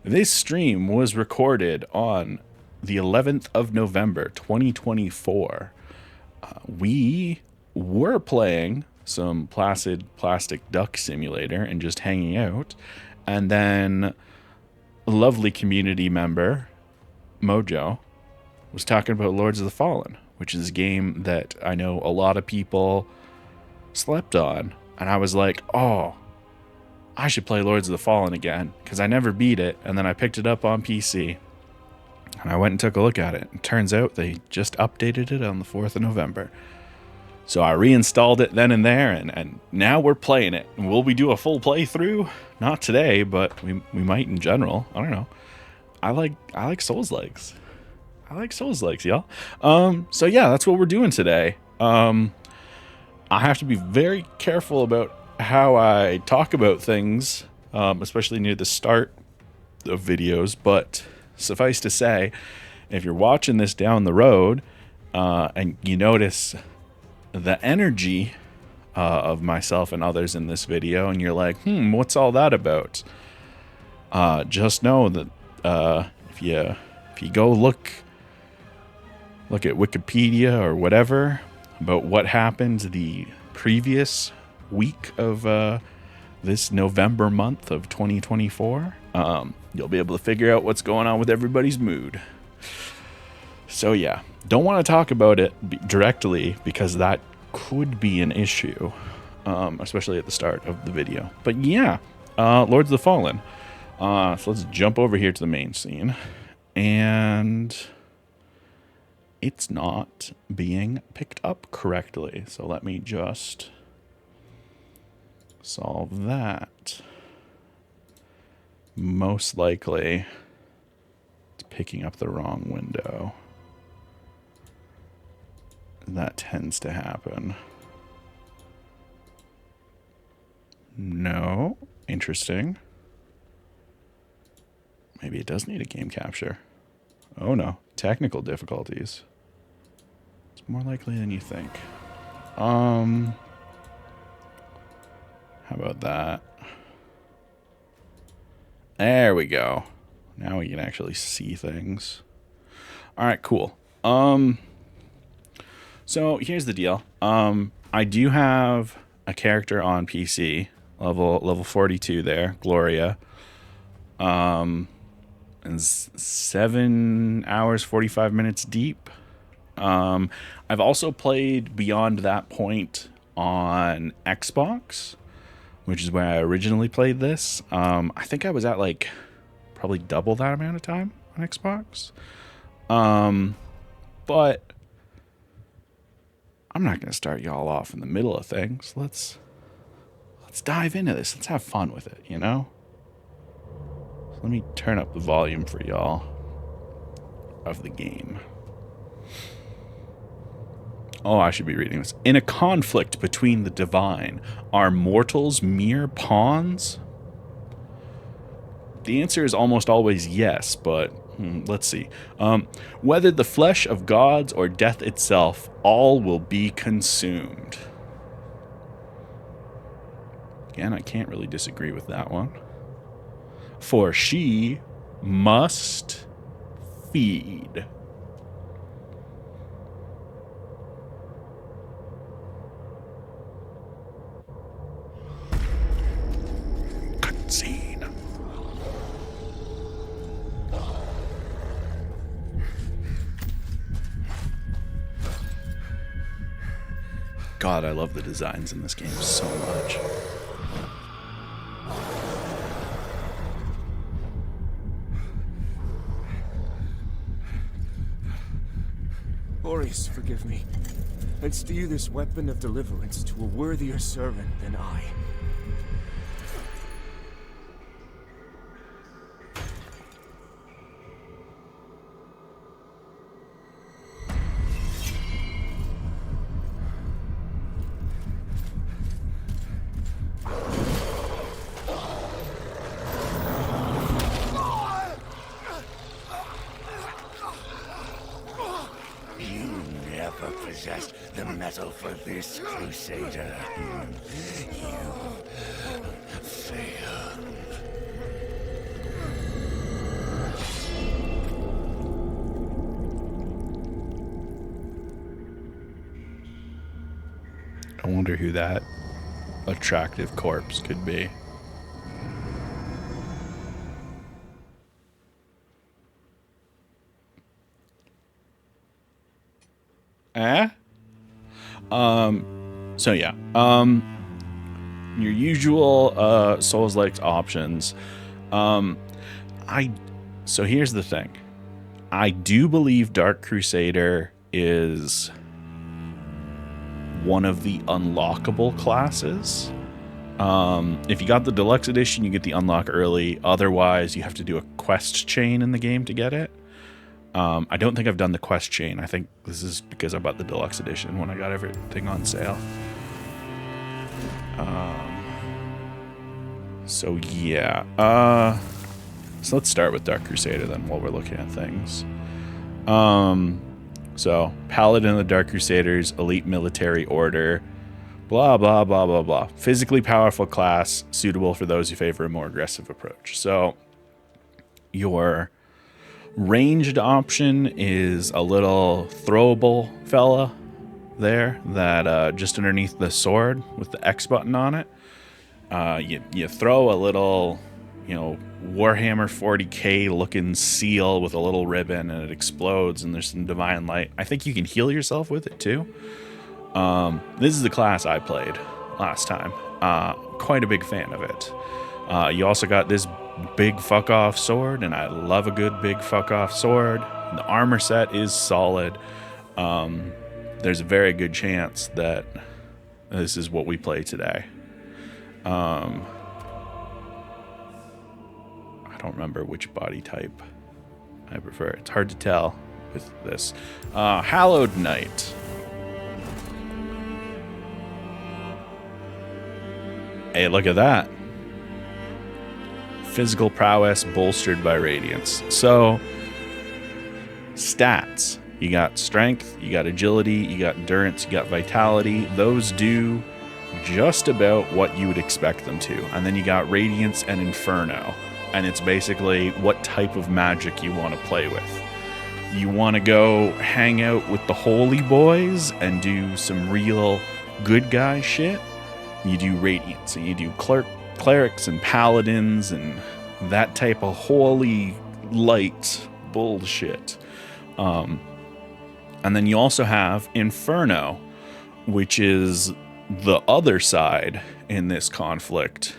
This stream was recorded on the 11th of November, 2024. We were playing some Placid Plastic Duck Simulator and just hanging out. And then a lovely community member, Mojo, was talking about Lords of the Fallen, which is a game that I know a lot of people slept on. And I was like, oh, I should play Lords of the Fallen again, because I never beat it, and then I picked it up on PC. And I went and took a look at it. It turns out they just updated it on the 4th of November. So I reinstalled it then and there, and now we're playing it. Will we do a full playthrough? Not today, but we might in general. I don't know. I like Souls-likes. I like Souls-likes, y'all. So yeah, that's what we're doing today. I have to be very careful about how I talk about things, especially near the start of videos, but suffice to say, if you're watching this down the road and you notice the energy of myself and others in this video and you're like, what's all that about? Just know that if you go look at Wikipedia or whatever about what happened the previous week of this November month of 2024, you'll be able to figure out what's going on with everybody's mood. So yeah, don't want to talk about it directly because that could be an issue, especially at the start of the video. But yeah, Lords of the Fallen. So let's jump over here to the main scene, and it's not being picked up correctly. So let me just solve that. Most likely it's picking up the wrong window. That tends to happen. No. Interesting. Maybe it does need a game capture. Oh no. Technical difficulties. It's more likely than you think. How about that? There we go. Now we can actually see things. All right, cool. So here's the deal. I do have a character on PC, level 42 there, Gloria. And 7 hours 45 minutes deep. I've also played beyond that point on Xbox, which is where I originally played this. I think I was at like probably double that amount of time on Xbox. But I'm not going to start y'all off in the middle of things. Let's dive into this. Let's have fun with it, you know? So let me turn up the volume for y'all of the game. Oh, I should be reading this. In a conflict between the divine, are mortals mere pawns? The answer is almost always yes, but let's see. Whether the flesh of gods or death itself, all will be consumed. Again, I can't really disagree with that one. For she must feed. Cutscene. God, I love the designs in this game so much. Horus, forgive me. And steer this weapon of deliverance to a worthier servant than I. Possessed the metal for this, Crusader. You failed. I wonder who that attractive corpse could be. So yeah. Your usual Souls-like options. So here's the thing. I do believe Dark Crusader is one of the unlockable classes. If you got the deluxe edition, you get the unlock early. Otherwise, you have to do a quest chain in the game to get it. I don't think I've done the quest chain. I think this is because I bought the deluxe edition when I got everything on sale. So yeah. So let's start with Dark Crusader then while we're looking at things. So Paladin of the Dark Crusaders, elite military order, blah, blah, blah, blah, blah. Physically powerful class, suitable for those who favor a more aggressive approach. So your ranged option is a little throwable fella there that just underneath the sword with the X button on it. You throw a little, Warhammer 40k looking seal with a little ribbon and it explodes and there's some divine light. I think you can heal yourself with it too. This is the class I played last time. Quite a big fan of it. You also got this big fuck off sword, and I love a good big fuck off sword. The armor set is solid. There's a very good chance that this is what we play today. I don't remember which body type I prefer. It's hard to tell with this. Hallowed Knight. Hey, look at that. Physical prowess bolstered by radiance. So, stats. You got strength, you got agility, you got endurance, you got vitality. Those do just about what you would expect them to. And then you got radiance and inferno. And it's basically what type of magic you want to play with. You want to go hang out with the holy boys and do some real good guy shit. You do radiance and you do clerics and paladins and that type of holy light bullshit. And then you also have Inferno, which is the other side in this conflict.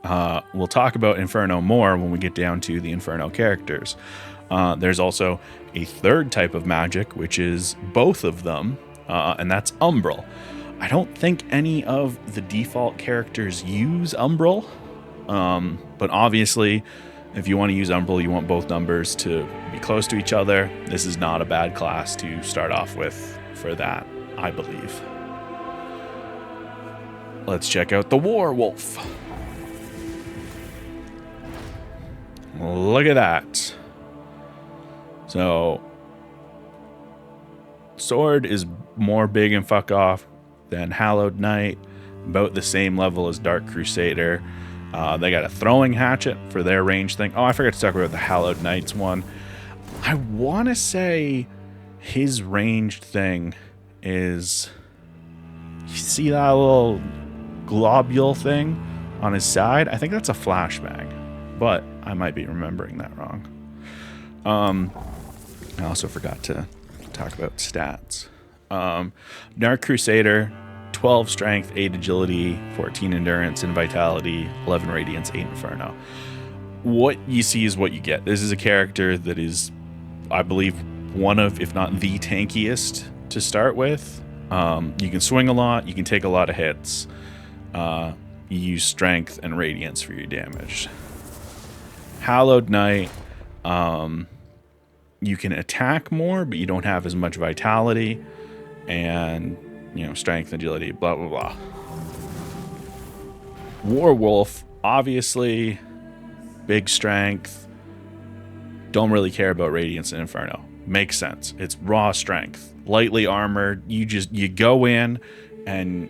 We'll talk about Inferno more when we get down to the Inferno characters. There's also a third type of magic, which is both of them, and that's Umbral. I don't think any of the default characters use Umbral, but obviously, if you want to use Umbral, you want both numbers to be close to each other. This is not a bad class to start off with for that, I believe. Let's check out the Warwolf. Look at that. So, sword is more big and fuck off than Hallowed Knight, about the same level as Dark Crusader. They got a throwing hatchet for their range thing. Oh, I forgot to talk about the Hallowed Knights one. I want to say his ranged thing is... You see that little globule thing on his side? I think that's a flashbang, but I might be remembering that wrong. I also forgot to talk about stats. Dark Crusader, 12 strength, 8 agility, 14 endurance and vitality, 11 radiance, 8 inferno. What you see is what you get. This is a character that is, I believe, one of, if not the tankiest to start with. You can swing a lot, you can take a lot of hits. You use strength and radiance for your damage. Hallowed Knight, you can attack more, but you don't have as much vitality and, strength, agility, blah, blah, blah. Warwolf, obviously, big strength. Don't really care about radiance and inferno. Makes sense. It's raw strength, lightly armored. You go in and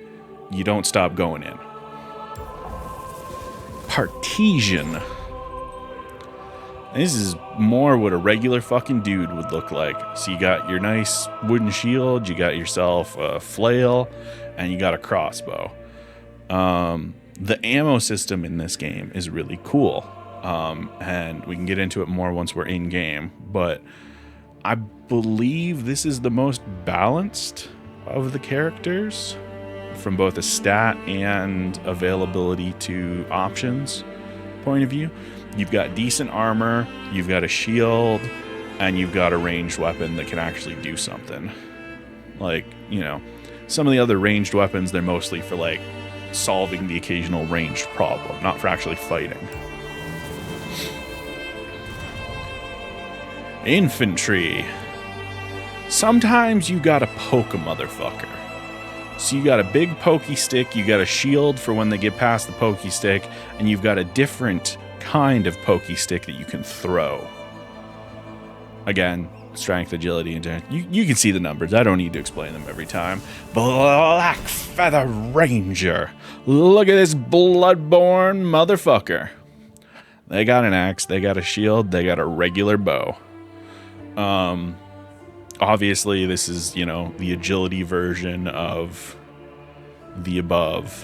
you don't stop going in. Partisan. This is more what a regular fucking dude would look like. So you got your nice wooden shield, you got yourself a flail, and you got a crossbow. The ammo system in this game is really cool, and we can get into it more once we're in game, but I believe this is the most balanced of the characters from both a stat and availability to options point of view. You've got decent armor, you've got a shield, and you've got a ranged weapon that can actually do something. Like, you know, some of the other ranged weapons, they're mostly for like solving the occasional ranged problem, not for actually fighting. Infantry. Sometimes you gotta poke a motherfucker. So you got a big pokey stick, you got a shield for when they get past the pokey stick, and you've got a different kind of pokey stick that you can throw. Again, strength, agility, and you can see the numbers. I don't need to explain them every time. Black Feather Ranger. Look at this bloodborne motherfucker. They got an axe, they got a shield, they got a regular bow. Obviously, this is, you know, the agility version of the above.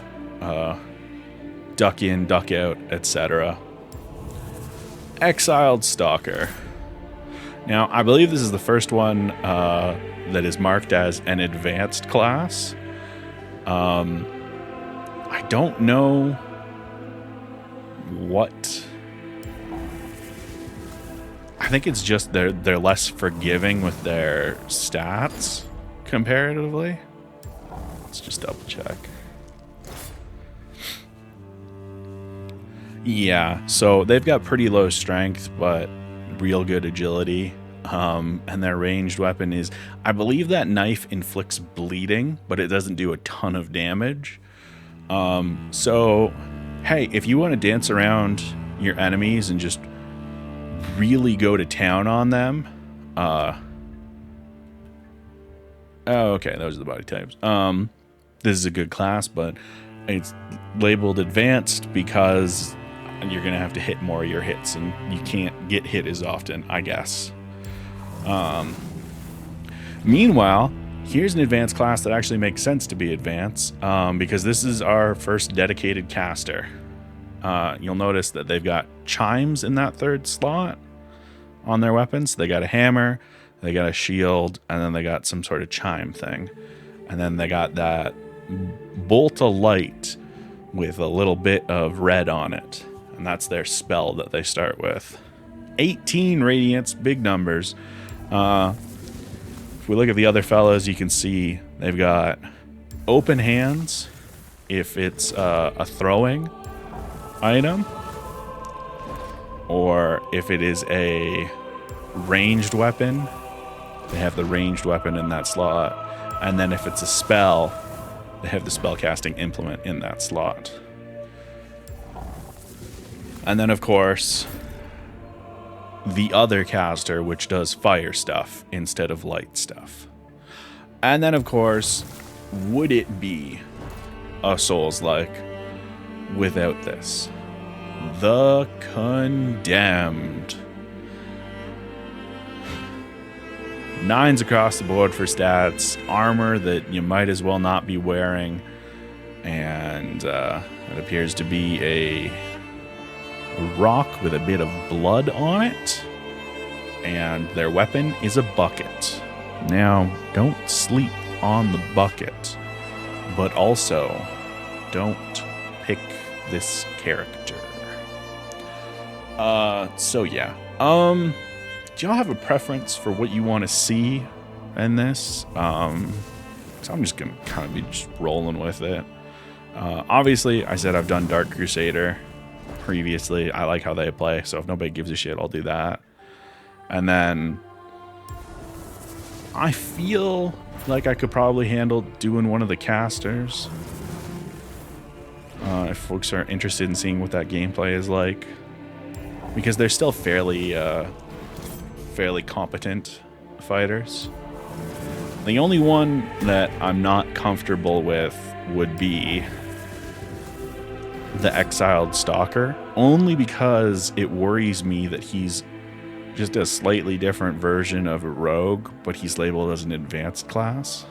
Duck in, duck out, etc. Exiled Stalker. Now, I believe this is the first one that is marked as an advanced class. I don't know what... I think it's just they're less forgiving with their stats comparatively. Let's just double check. Yeah, so they've got pretty low strength, but real good agility. And their ranged weapon is, I believe that knife inflicts bleeding, but it doesn't do a ton of damage. So, hey, if you want to dance around your enemies and just really go to town on them, oh, okay, those are the body types. This is a good class, but it's labeled advanced because you're gonna have to hit more of your hits, and you can't get hit as often, I guess. Meanwhile, here's an advanced class that actually makes sense to be advanced, because this is our first dedicated caster. You'll notice that they've got chimes in that third slot on their weapons. They got a hammer, they got a shield, and then they got some sort of chime thing. And then they got that bolt of light with a little bit of red on it. And that's their spell that they start with. 18 radiance, big numbers. If we look at the other fellows, you can see they've got open hands if it's a throwing item, or if it is a ranged weapon, they have the ranged weapon in that slot. And then if it's a spell, they have the spellcasting implement in that slot. And then, of course, the other caster, which does fire stuff instead of light stuff. And then, of course, would it be a Souls-like without this? The Condemned. 9s across the board for stats, armor that you might as well not be wearing, and it appears to be a rock with a bit of blood on it, and their weapon is a bucket. Now, don't sleep on the bucket, but also don't pick this character. So yeah. Do y'all have a preference for what you want to see in this? So I'm just gonna kind of be just rolling with it. Obviously, I said I've done Dark Crusader previously. I like how they play, so if nobody gives a shit, I'll do that. And then I feel like I could probably handle doing one of the casters. If folks are interested in seeing what that gameplay is like, because they're still fairly competent fighters. The only one that I'm not comfortable with would be the Exiled Stalker, only because it worries me that he's just a slightly different version of a rogue, but he's labeled as an advanced class.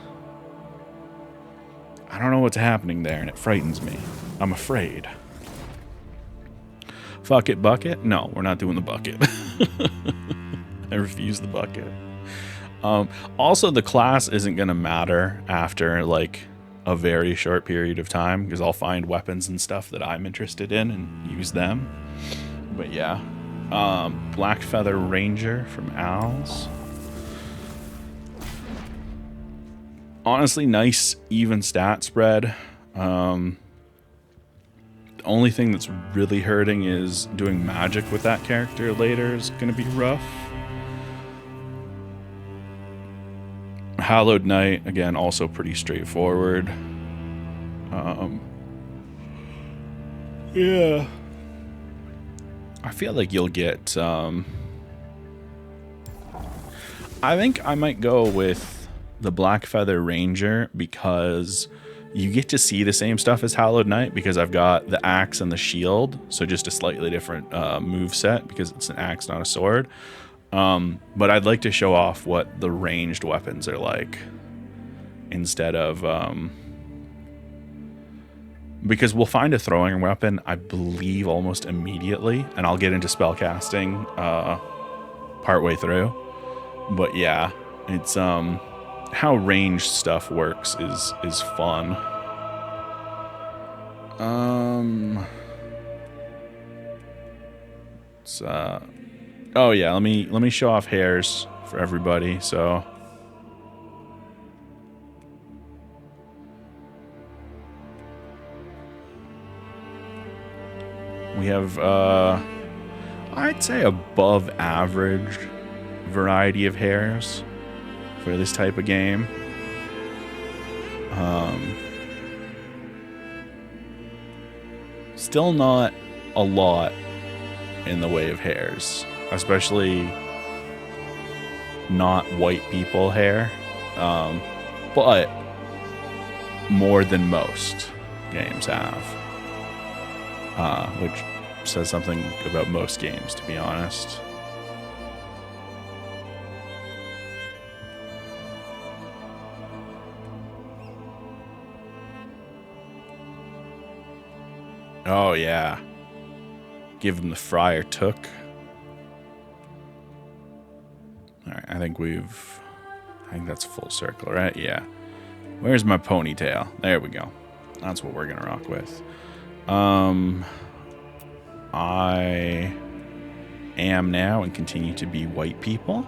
I don't know what's happening there, and it frightens me. I'm afraid. Fuck it, bucket? No, we're not doing the bucket. I refuse the bucket. Also, the class isn't going to matter after, like, a very short period of time, because I'll find weapons and stuff that I'm interested in and use them. But yeah. Blackfeather Ranger from Owls. Honestly, nice, even stat spread. The only thing that's really hurting is doing magic with that character later is going to be rough. Hallowed Knight, again, also pretty straightforward. Yeah. I feel like you'll get... I think I might go with the Blackfeather Ranger because you get to see the same stuff as Hallowed Knight because I've got the axe and the shield, so just a slightly different move set because it's an axe, not a sword. But I'd like to show off what the ranged weapons are like instead of... because we'll find a throwing weapon, I believe, almost immediately, and I'll get into spellcasting partway through. But yeah, it's how ranged stuff works is fun. Oh yeah, let me show off hairs for everybody. So we have I'd say above average variety of hairs for this type of game. Still not a lot in the way of hairs, especially not white people hair, but more than most games have, which says something about most games, to be honest. Oh yeah, give him the Friar Took. All right, I think that's full circle, right? Yeah. Where's my ponytail? There we go. That's what we're gonna rock with. I am now and continue to be white people.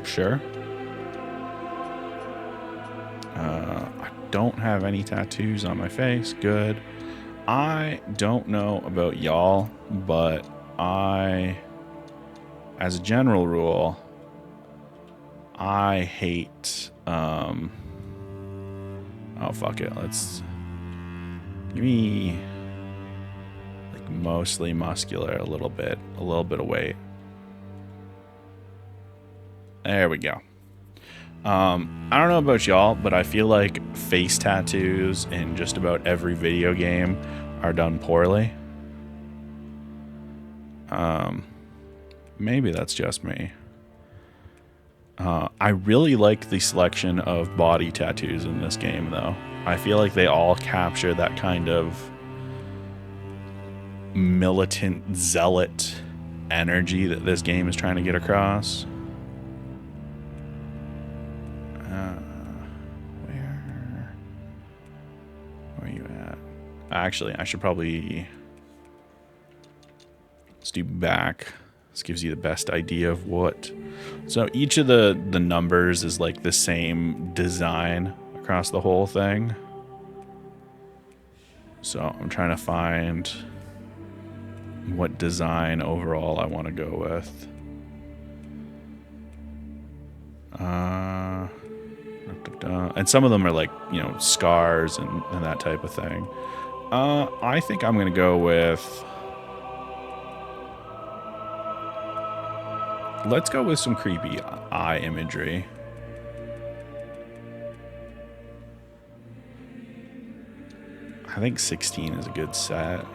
Sure. I don't have any tattoos on my face. Good. I don't know about y'all, but as a general rule, I hate, oh, fuck it. Let's give me like mostly muscular, a little bit of weight. There we go. I don't know about y'all, but I feel like face tattoos in just about every video game are done poorly. Maybe that's just me. I really like the selection of body tattoos in this game, though. I feel like they all capture that kind of militant zealot energy that this game is trying to get across. Where are you at? Actually, I should probably... let's do back. This gives you the best idea of what... So each of the numbers is like the same design across the whole thing. So I'm trying to find what design overall I want to go with. And some of them are like, you know, scars and that type of thing. I think I'm going to go with... let's go with some creepy eye imagery. I think 16 is a good set.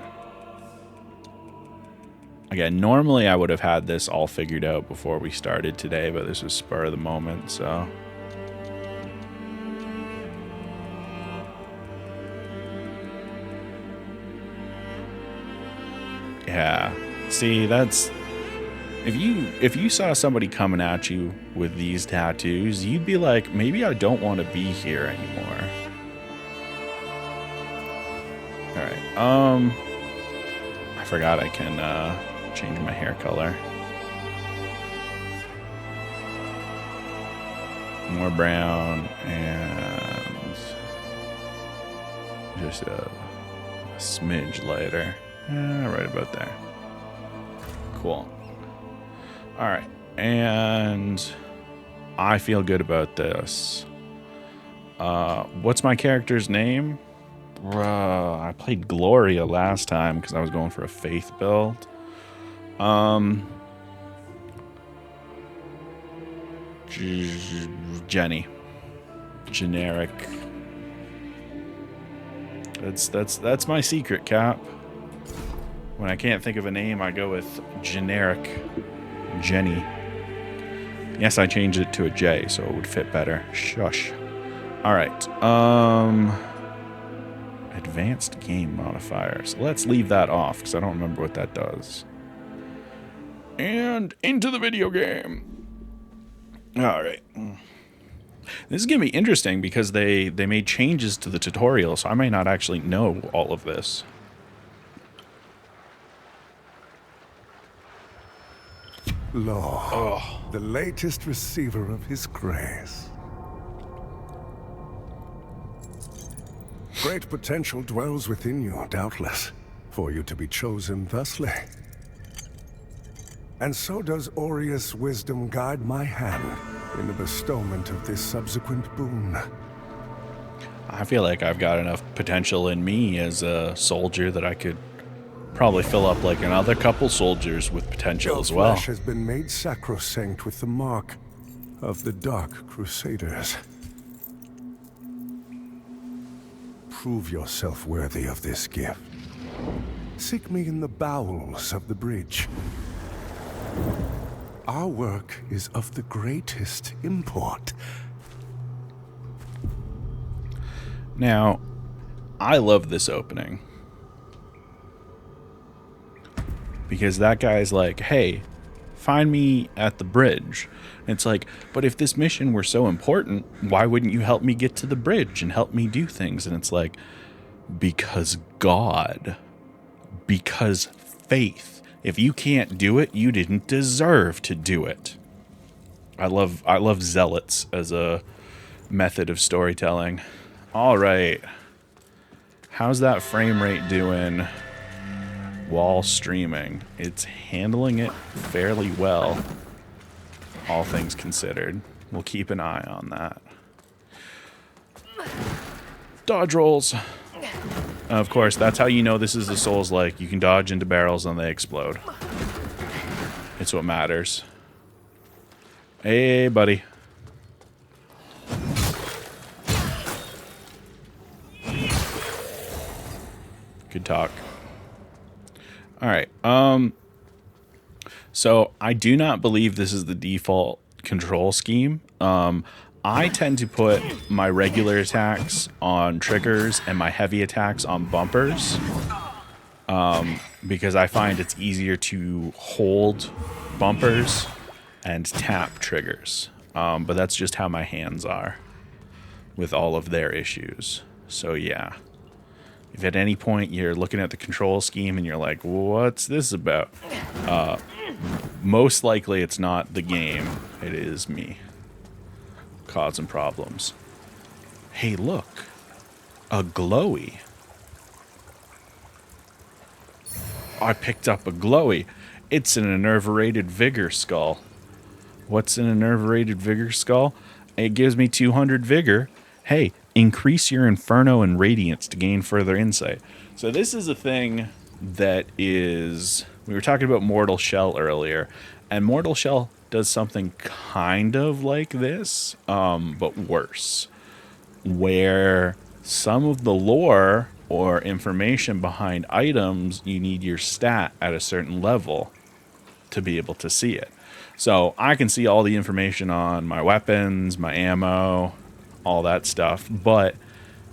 Again, normally I would have had this all figured out before we started today, but this was spur of the moment, so... Yeah. See, that's... If you saw somebody coming at you with these tattoos, you'd be like, maybe I don't want to be here anymore. Alright, I forgot I can change my hair color. More brown and just a smidge lighter. Right about there. Cool. Alright, and I feel good about this. What's my character's name? I played Gloria last time because I was going for a faith build. Jenny. Generic. That's my secret, Cap. When I can't think of a name, I go with generic Jenny. Yes, I changed it to a J so it would fit better. Shush. Alright, advanced game modifiers. Let's leave that off because I don't remember what that does. And into the video game. Alright. This is going to be interesting because they made changes to the tutorial, so I may not actually know all of this. Lord, the latest receiver of his grace. Great potential dwells within you, doubtless, for you to be chosen thusly. And so does Aureus' wisdom guide my hand in the bestowment of this subsequent boon. I feel like I've got enough potential in me as a soldier that I could probably fill up like another couple soldiers with potential as well. Your flesh has been made sacrosanct with the mark of the Dark Crusaders. Prove yourself worthy of this gift. Seek me in the bowels of the bridge. Our work is of the greatest import. Now, I love this opening. Because that guy's like, hey, find me at the bridge. And it's like, but if this mission were so important, why wouldn't you help me get to the bridge and help me do things? And it's like, because God. Because faith. If you can't do it, you didn't deserve to do it. I love zealots as a method of storytelling. All right. How's that frame rate doing while streaming? It's handling it fairly well, all things considered. We'll keep an eye on that. Dodge rolls. Of course, that's how you know this is the Souls-like. You can dodge into barrels and they explode. It's what matters. Hey, buddy. Good talk. Alright, so I do not believe this is the default control scheme. I tend to put my regular attacks on triggers and my heavy attacks on bumpers, because I find it's easier to hold bumpers and tap triggers. But that's just how my hands are with all of their issues. So yeah, if at any point you're looking at the control scheme and you're like, what's this about? Most likely it's not the game, it is me causing problems. Hey, look, a glowy. I picked up a glowy. It's an enervated vigor skull. What's an enervated vigor skull? It gives me 200 vigor. Hey, increase your inferno and radiance to gain further insight. So this is a thing that is, we were talking about Mortal Shell earlier, and Mortal Shell does something kind of like this, but worse, where some of the lore or information behind items, you need your stat at a certain level. to be able to see it. So I can see all the information on my weapons, my ammo, all that stuff. But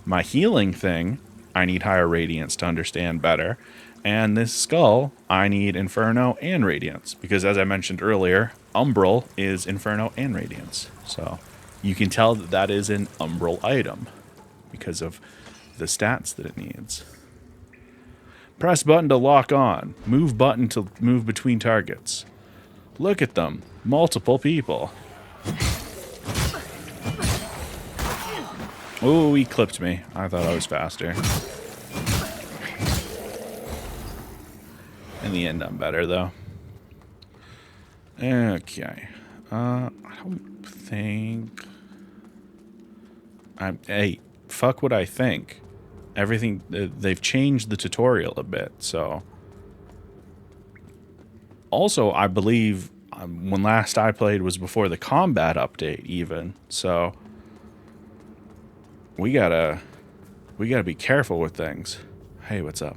my healing thing, I need higher radiance to understand better. And this skull, I need Inferno and Radiance. Because as I mentioned earlier, Umbral is Inferno and Radiance. So you can tell that that is an Umbral item because of the stats that it needs. Press button to lock on. Move button to move between targets. Look at them. Multiple people. Oh, he clipped me. I thought I was faster. In the end, I'm better, though. Okay. I don't think... Hey, fuck what I think. Everything... They've changed the tutorial a bit, so... Also, I believe when last I played was before the combat update, even. So... We gotta be careful with things. Hey, what's up?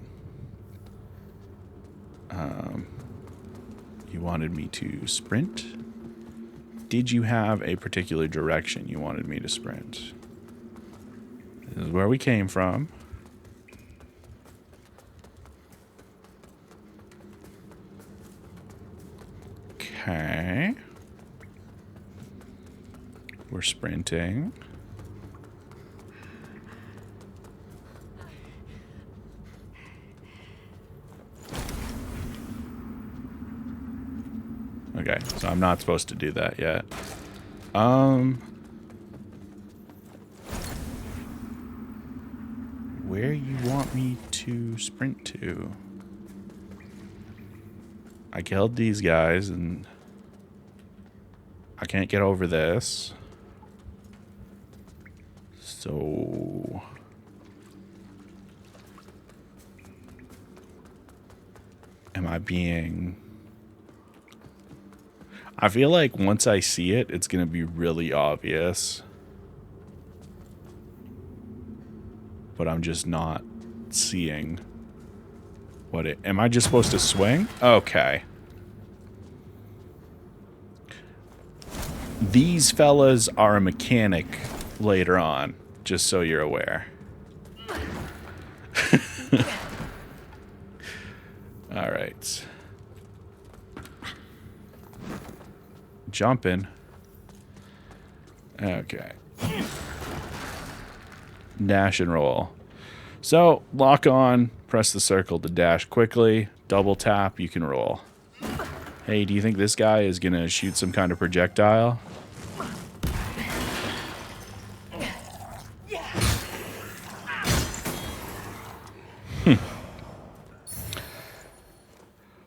You wanted me to sprint? Did you have a particular direction you wanted me to sprint? This is where we came from. Okay. We're sprinting. Okay, so I'm not supposed to do that yet. Where you want me to sprint to? I killed these guys and I can't get over this. So... Am I being... I feel like once I see it, it's going to be really obvious. But I'm just not seeing what it... Am I just supposed to swing? Okay. These fellas are a mechanic later on, just so you're aware. All right. Jumping. Okay. Dash and roll. So, lock on, press the circle to dash quickly, double tap, you can roll. Hey, do you think this guy is gonna shoot some kind of projectile?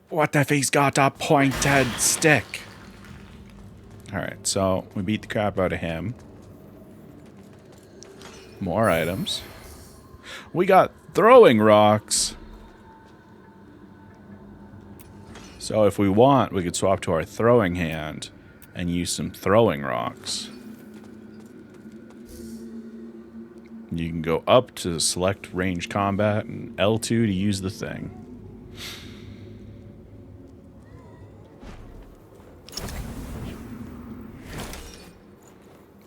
What if he's got a pointed stick? Alright, so we beat the crap out of him. More items. We got throwing rocks. So if we want, we could swap to our throwing hand and use some throwing rocks. You can go up to select range combat and L2 to use the thing.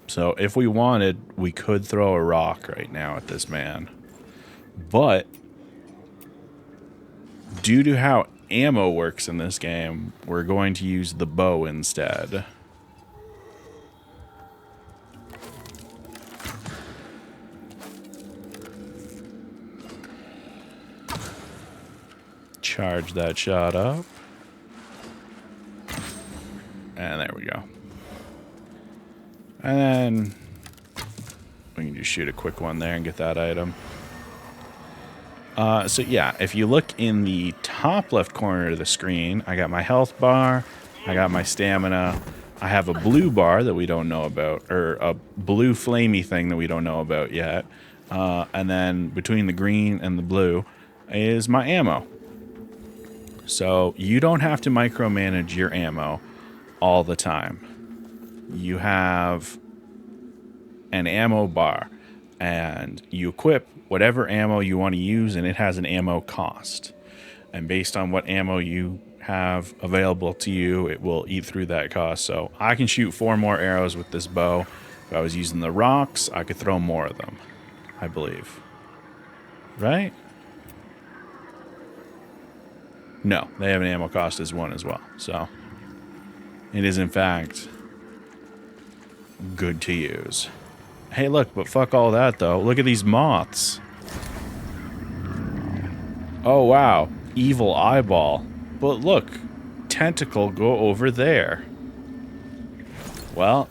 So if we wanted, we could throw a rock right now at this man. But due to how ammo works in this game, we're going to use the bow instead. Charge that shot up. And there we go. And then we can just shoot a quick one there and get that item. So yeah, if you look in the top left corner of the screen, I got my health bar, I got my stamina, I have a blue bar that we don't know about, or a blue flamey thing that we don't know about yet. And then between the green and the blue is my ammo. So you don't have to micromanage your ammo all the time. You have an ammo bar and you equip whatever ammo you want to use, and it has an ammo cost. And based on what ammo you have available to you, it will eat through that cost. So I can shoot 4 more arrows with this bow. If I was using the rocks, I could throw more of them, I believe. Right? No, they have an ammo cost as 1 as well. So it is, in fact, good to use. Hey, look, but fuck all that, though. Look at these moths. Oh, wow. Evil eyeball. But look, tentacle go over there. Well,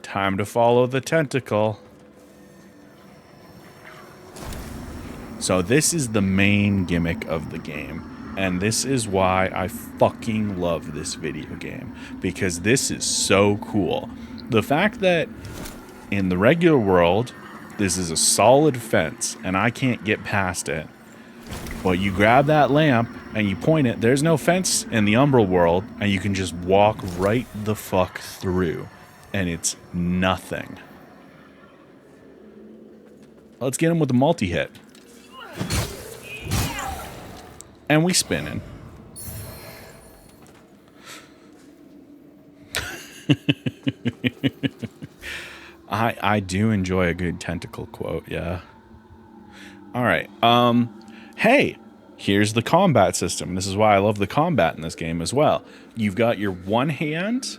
time to follow the tentacle. So this is the main gimmick of the game. And this is why I fucking love this video game. Because this is so cool. The fact that in the regular world, this is a solid fence and I can't get past it. But you grab that lamp and you point it. There's no fence in the Umbral world, and you can just walk right the fuck through. And it's nothing. Let's get him with a multi-hit. And we spinning. I do enjoy a good tentacle quote, yeah. Alright, hey, here's the combat system. This is why I love the combat in this game as well. You've got your 1 hand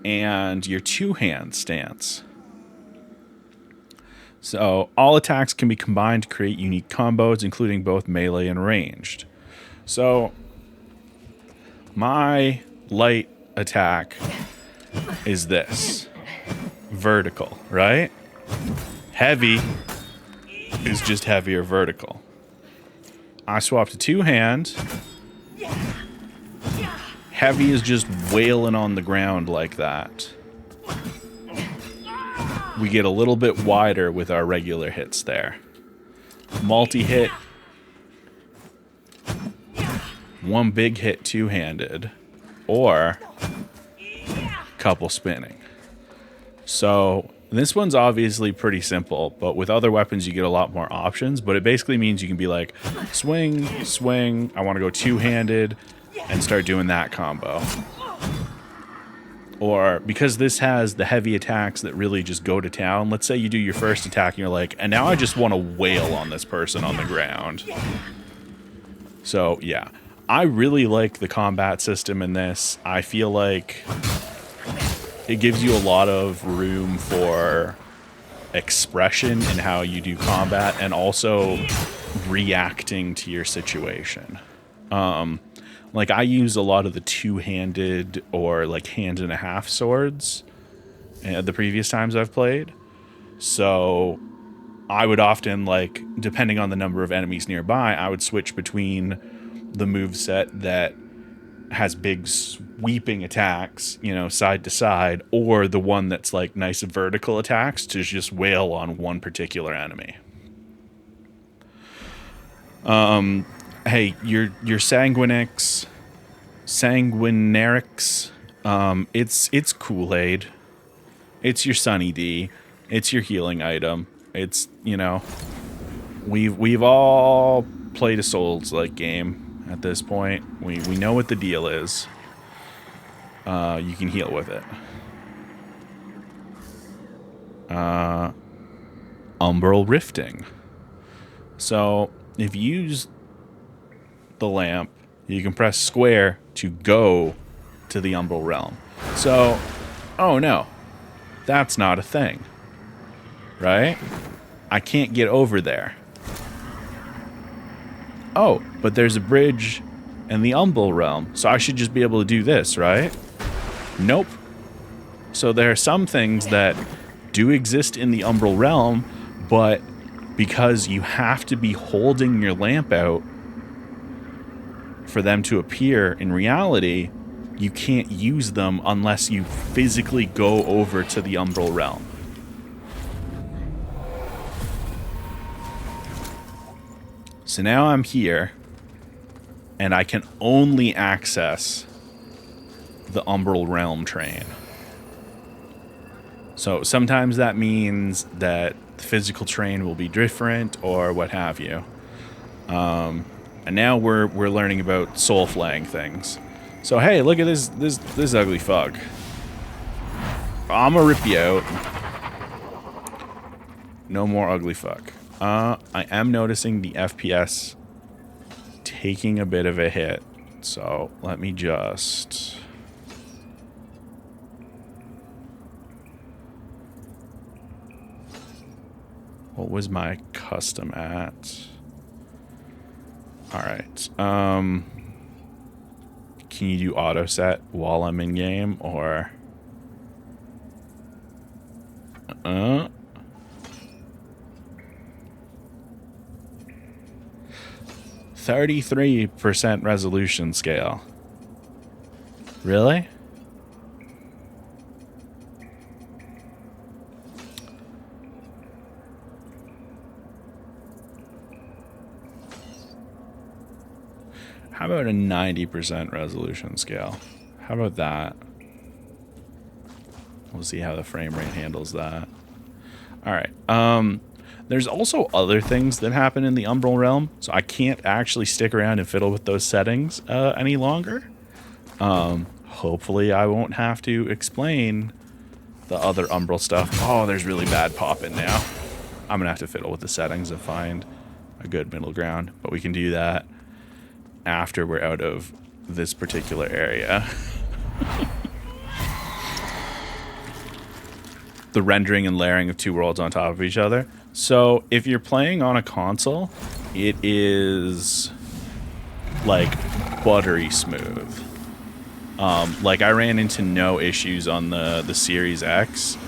and your 2 hand stance. So all attacks can be combined to create unique combos, including both melee and ranged. So my light attack is this. Vertical, right? Heavy is just heavier vertical. I swap to 2 hand. Heavy is just wailing on the ground like that. We get a little bit wider with our regular hits there. Multi-hit. 1 big hit 2-handed. Or couple spinning. So this one's obviously pretty simple, but with other weapons you get a lot more options. But it basically means you can be like, swing, swing, I want to go 2-handed, and start doing that combo. Or, because this has the heavy attacks that really just go to town, let's say you do your first attack and you're like, and now I just want to wail on this person on the ground. So, yeah. I really like the combat system in this. I feel like it gives you a lot of room for expression in how you do combat and also reacting to your situation. Like, I use a lot of the 2-handed or like hand-and-a-half swords the previous times I've played. So I would often, like, depending on the number of enemies nearby, I would switch between the moveset that has big sweeping attacks, you know, side to side, or the one that's like nice vertical attacks to just wail on one particular enemy. Hey, your Sanguinarics, it's Kool-Aid. It's your Sunny D. It's your healing item. It's, you know, we've all played a Souls-like game at this point. We know what the deal is. You can heal with it. Umbral Rifting. So if you use the lamp, you can press square to go to the Umbral Realm. So, oh no, that's not a thing, right? I can't get over there. Oh, but there's a bridge in the Umbral Realm, so I should just be able to do this, right? Nope. So there are some things that do exist in the Umbral Realm, but because you have to be holding your lamp out for them to appear in reality, you can't use them unless you physically go over to the Umbral Realm. So now I'm here, and I can only access the Umbral Realm train. So sometimes that means that the physical train will be different or what have you. And now we're learning about soul flaying things. So hey, look at this ugly fuck. I'ma rip you out. No more ugly fuck. I am noticing the FPS taking a bit of a hit. So let me just... What was my custom at? Alright. Can you do auto set while I'm in game or... 33% resolution scale. Really? How about a 90% resolution scale? How about that? We'll see how the frame rate handles that. All right. There's also other things that happen in the Umbral Realm, so I can't actually stick around and fiddle with those settings any longer. Hopefully I won't have to explain the other Umbral stuff. Oh, there's really bad pop-in now. I'm gonna have to fiddle with the settings and find a good middle ground, but we can do that after we're out of this particular area. The rendering and layering of two worlds on top of each other. So if you're playing on a console, it is like buttery smooth. Like I ran into no issues on the Series X,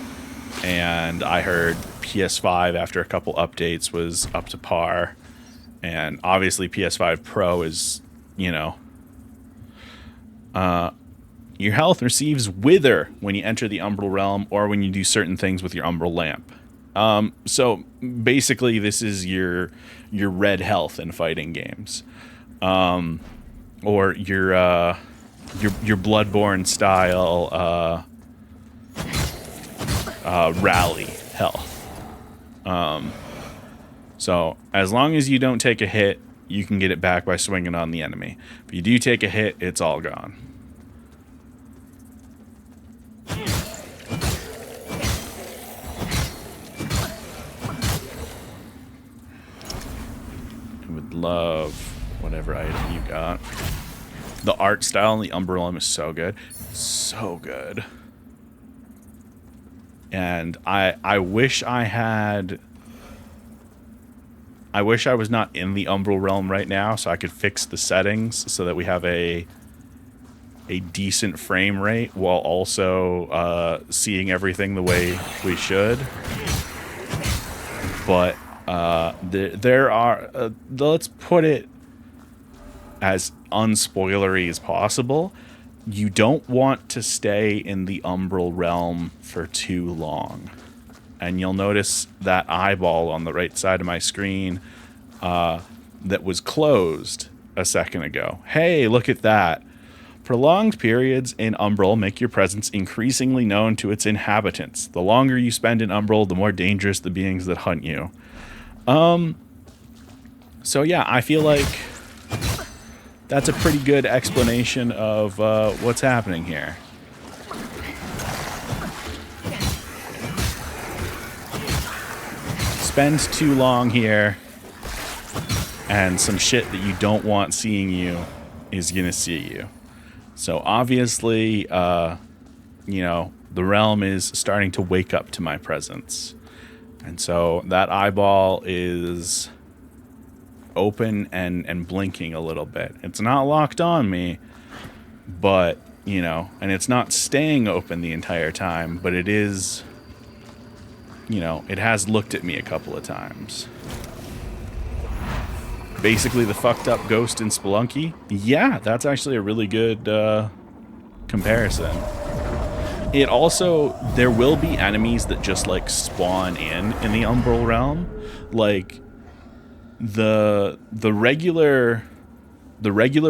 and I heard PS5 after a couple updates was up to par, and obviously PS5 Pro is, you know, your health receives wither when you enter the Umbral Realm or when you do certain things with your Umbral Lamp. So basically this is your red health in fighting games. Or your Bloodborne style rally health. So as long as you don't take a hit, you can get it back by swinging on the enemy. If you do take a hit, it's all gone. I would love whatever item you got. The art style in the Umbral Realm is so good. So good. And I wish I had... I wish I was not in the Umbral Realm right now so I could fix the settings so that we have a decent frame rate while also seeing everything the way we should. But there are... let's put it as unspoilery as possible. You don't want to stay in the Umbral Realm for too long. And you'll notice that eyeball on the right side of my screen that was closed a second ago. Hey, look at that. Prolonged periods in Umbral make your presence increasingly known to its inhabitants. The longer you spend in Umbral, the more dangerous the beings that hunt you. So yeah, I feel like that's a pretty good explanation of what's happening here. Spend too long here, and some shit that you don't want seeing you is gonna see you. So obviously, you know, the realm is starting to wake up to my presence. And so that eyeball is open and blinking a little bit. It's not locked on me, but, you know, and it's not staying open the entire time, but it is... You know, it has looked at me a couple of times. Basically the fucked up ghost in Spelunky. Yeah, that's actually a really good comparison. It also, there will be enemies that just like spawn in the Umbral Realm. Like the regular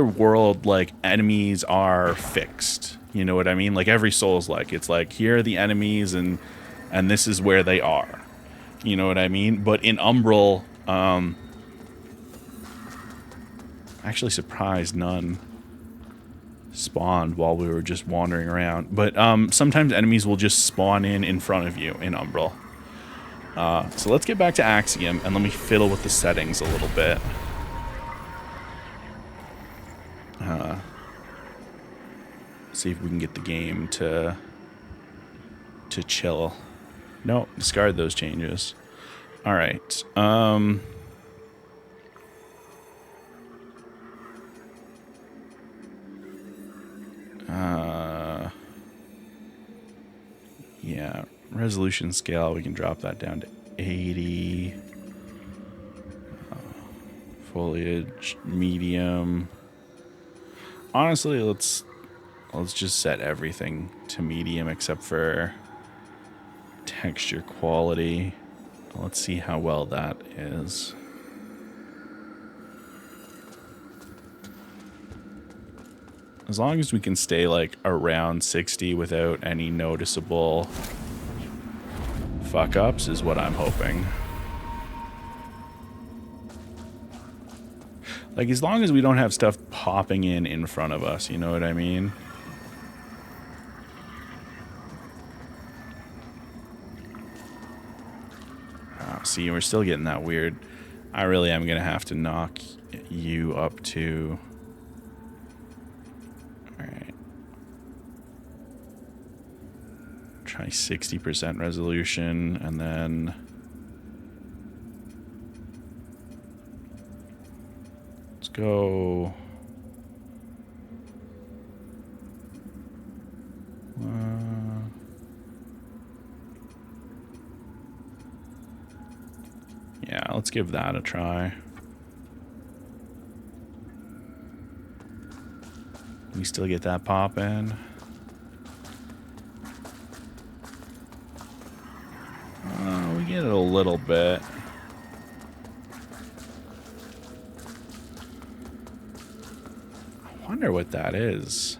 world, like enemies are fixed. You know what I mean? Like every Souls-like, it's like here are the enemies and this is where they are. You know what I mean? But in Umbral, actually surprised none spawned while we were just wandering around. But sometimes enemies will just spawn in front of you in Umbral. So let's get back to Axiom, and let me fiddle with the settings a little bit. See if we can get the game to chill. No, discard those changes. All right. Yeah, resolution scale, we can drop that down to 80. Foliage, medium. Honestly, let's just set everything to medium except for texture quality. Let's see how well that is. As long as we can stay like around 60 without any noticeable fuck-ups is what I'm hoping. Like, as long as we don't have stuff popping in front of us, you know what I mean? Oh, see, we're still getting that weird. I really am going to have to knock you up to... Alright. Try 60% resolution, and then... Let's go... yeah, let's give that a try. We still get that pop in. We get it a little bit. I wonder what that is.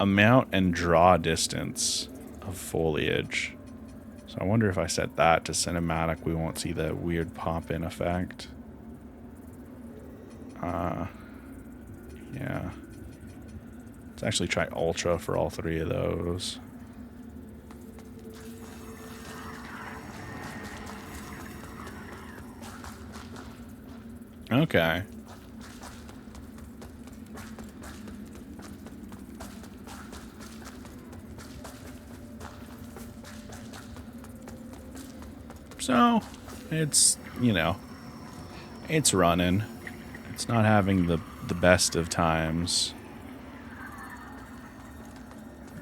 Amount and draw distance of foliage. So I wonder if I set that to cinematic, we won't see the weird pop-in effect. Yeah. Let's actually try ultra for all three of those. Okay. So, it's, you know, it's running. It's not having the best of times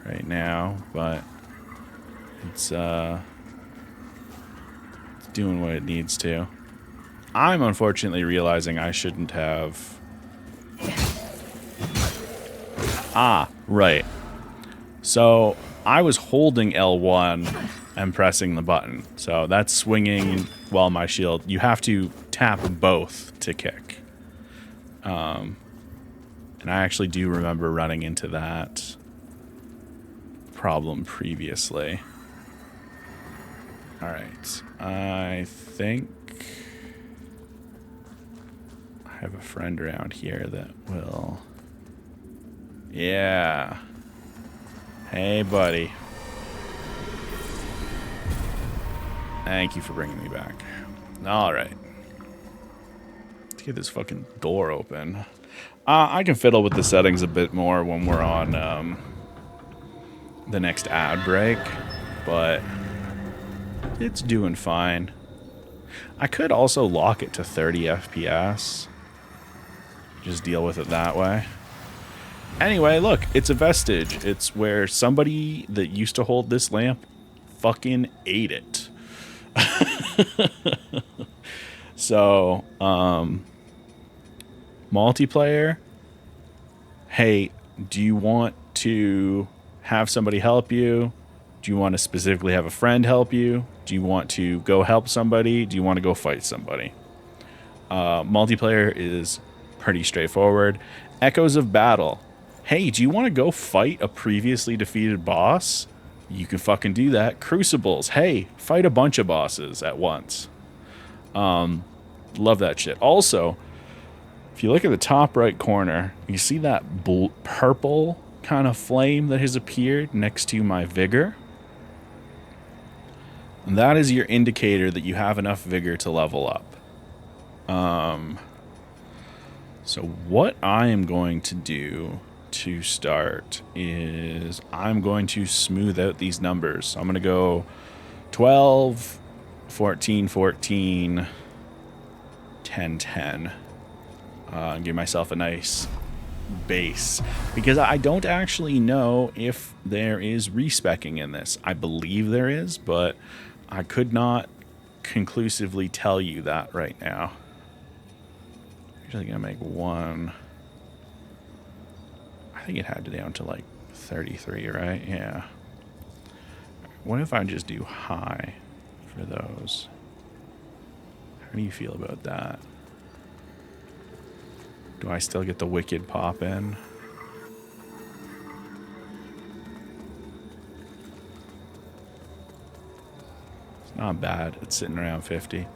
right now, but it's doing what it needs to. I'm unfortunately realizing I shouldn't have... right. So, I was holding L1 and pressing the button. So that's swinging while my shield... You have to tap both to kick. And I actually do remember running into that problem previously. Alright. I think... I have a friend around here that will... Yeah. Hey, buddy. Thank you for bringing me back. Alright. Let's get this fucking door open. I can fiddle with the settings a bit more when we're on the next ad break, but it's doing fine. I could also lock it to 30 FPS. Just deal with it that way. Anyway, look, it's a vestige. It's where somebody that used to hold this lamp fucking ate it. So, multiplayer. Hey, do you want to have somebody help you? Do you want to specifically have a friend help you? Do you want to go help somebody? Do you want to go fight somebody? Multiplayer is pretty straightforward. Echoes of Battle. Hey, do you want to go fight a previously defeated boss? you can fucking do that. Crucibles, hey, fight a bunch of bosses at once. Love that shit. Also, if you look at the top right corner, you see that purple kind of flame that has appeared next to my vigor. And that is your indicator that you have enough vigor to level up. So what I am going to do to start is I'm going to smooth out these numbers. So I'm going to go 12, 14, 14, 10, 10. And give myself a nice base. Because I don't actually know if there is respecking in this. I believe there is, but I could not conclusively tell you that right now. Actually gonna make one. I think it had to down to like 33, right? Yeah. What if I just do high for those? How do you feel about that? Do I still get the wicked pop in? It's not bad. It's sitting around 50.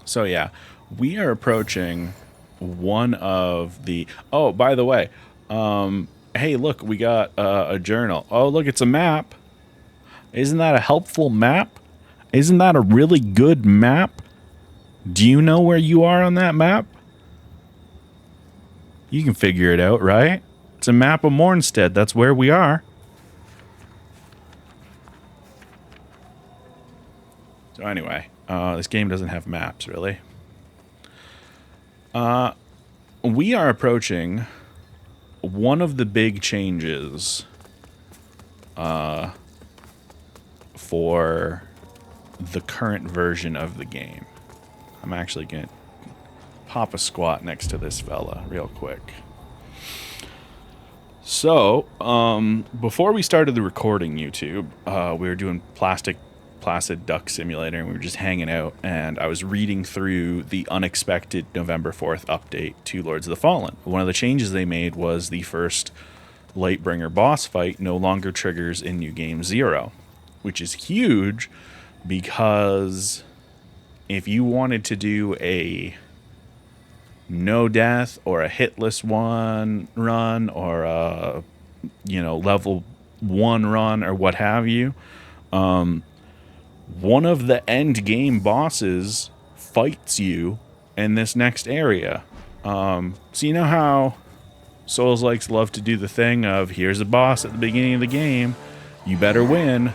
So yeah, we are approaching one of the... Oh, by the way, hey, look, we got a journal. Oh, look, it's a map. Isn't that a helpful map? Isn't that a really good map? Do you know where you are on that map? You can figure it out, right? It's a map of Mornstead. That's where we are. So anyway, this game doesn't have maps, really. We are approaching one of the big changes for the current version of the game. I'm actually going to pop a squat next to this fella real quick. So, before we started the recording, YouTube, we were doing Placid Duck Simulator, and we were just hanging out, and I was reading through the unexpected November 4th update to Lords of the Fallen. One of the changes they made was the first Lightbringer boss fight no longer triggers in New Game 0, which is huge because if you wanted to do a no death or a hitless one run or a level 1 run or what have you, one of the end game bosses fights you in this next area. So you know how Souls-likes love to do the thing of here's a boss at the beginning of the game, you better win.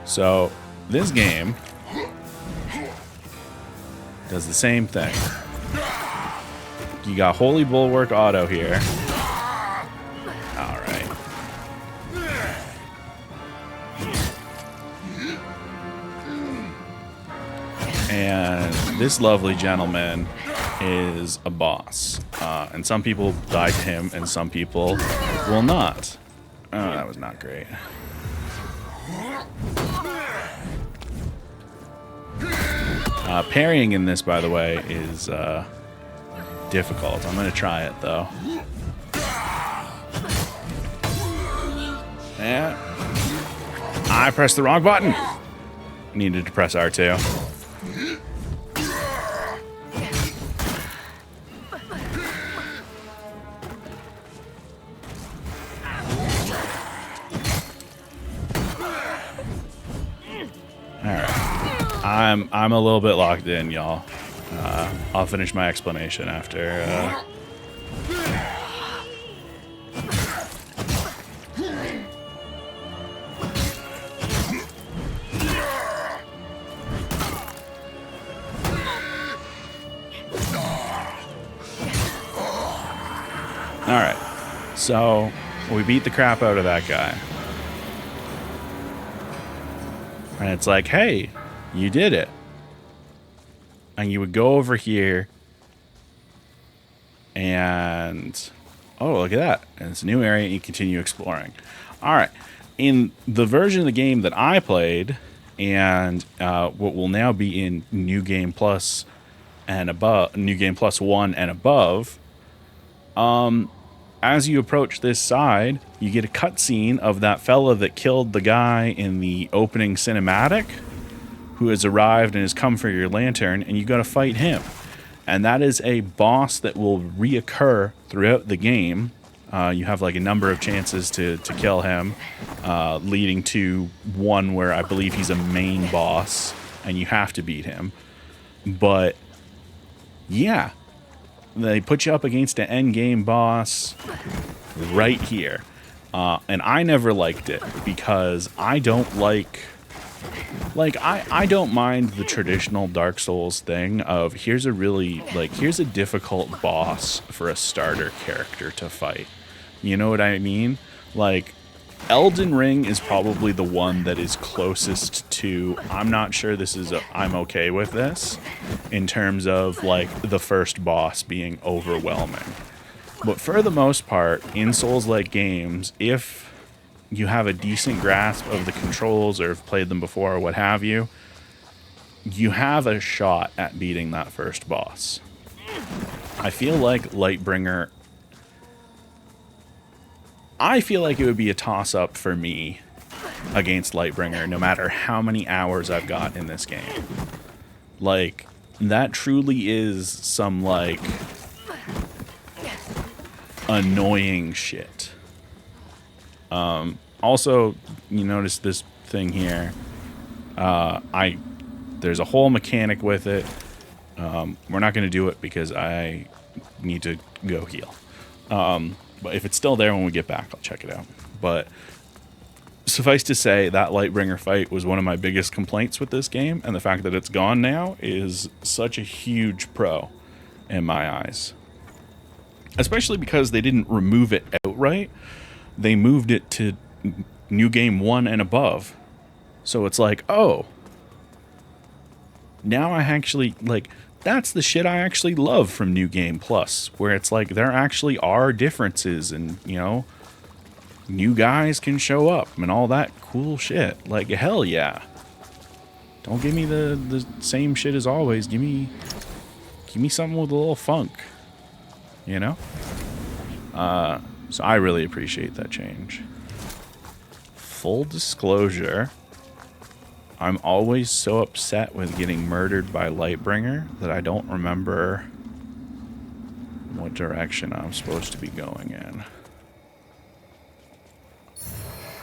So this game does the same thing. You got Holy Bulwark auto here. Alright. And this lovely gentleman is a boss. And some people die to him and some people will not. Oh, that was not great. Parrying in this, by the way, is difficult. I'm going to try it, though. Yeah. I pressed the wrong button. Needed to press R2. I'm a little bit locked in, y'all. I'll finish my explanation after. Alright, so we beat the crap out of that guy. And it's like, hey, you did it. And you would go over here and oh, look at that. And it's a new area and you continue exploring. All right. In the version of the game that I played and what will now be in New Game Plus and above, New Game Plus 1 and above, as you approach this side, you get a cutscene of that fella that killed the guy in the opening cinematic, who has arrived and has come for your lantern, and you got to fight him. And that is a boss that will reoccur throughout the game. You have like a number of chances to kill him, leading to one where I believe he's a main boss, and you have to beat him. But yeah, they put you up against an end game boss right here. And I never liked it because I don't I don't mind the traditional Dark Souls thing of here's a difficult boss for a starter character to fight. You know what I mean? Like, Elden Ring is probably the one that is closest to, I'm not sure I'm okay with this, in terms of, like, the first boss being overwhelming. But for the most part, in Souls-like games, if you have a decent grasp of the controls or have played them before or what have you, you have a shot at beating that first boss. I feel like Lightbringer... I feel like it would be a toss-up for me against Lightbringer, no matter how many hours I've got in this game. Like, that truly is some, like, annoying shit. Also, you notice this thing here. There's a whole mechanic with it. We're not going to do it because I need to go heal. But if it's still there when we get back, I'll check it out. But suffice to say, that Lightbringer fight was one of my biggest complaints with this game, and the fact that it's gone now is such a huge pro in my eyes. Especially because they didn't remove it outright. They moved it to New Game 1 and above. So it's like, oh, now I actually, like... That's the shit I actually love from New Game Plus, where it's like there actually are differences and, you know, new guys can show up and all that cool shit. Like, hell yeah. Don't give me the same shit as always. Give me something with a little funk, you know? So I really appreciate that change. Full disclosure, I'm always so upset with getting murdered by Lightbringer that I don't remember what direction I'm supposed to be going in.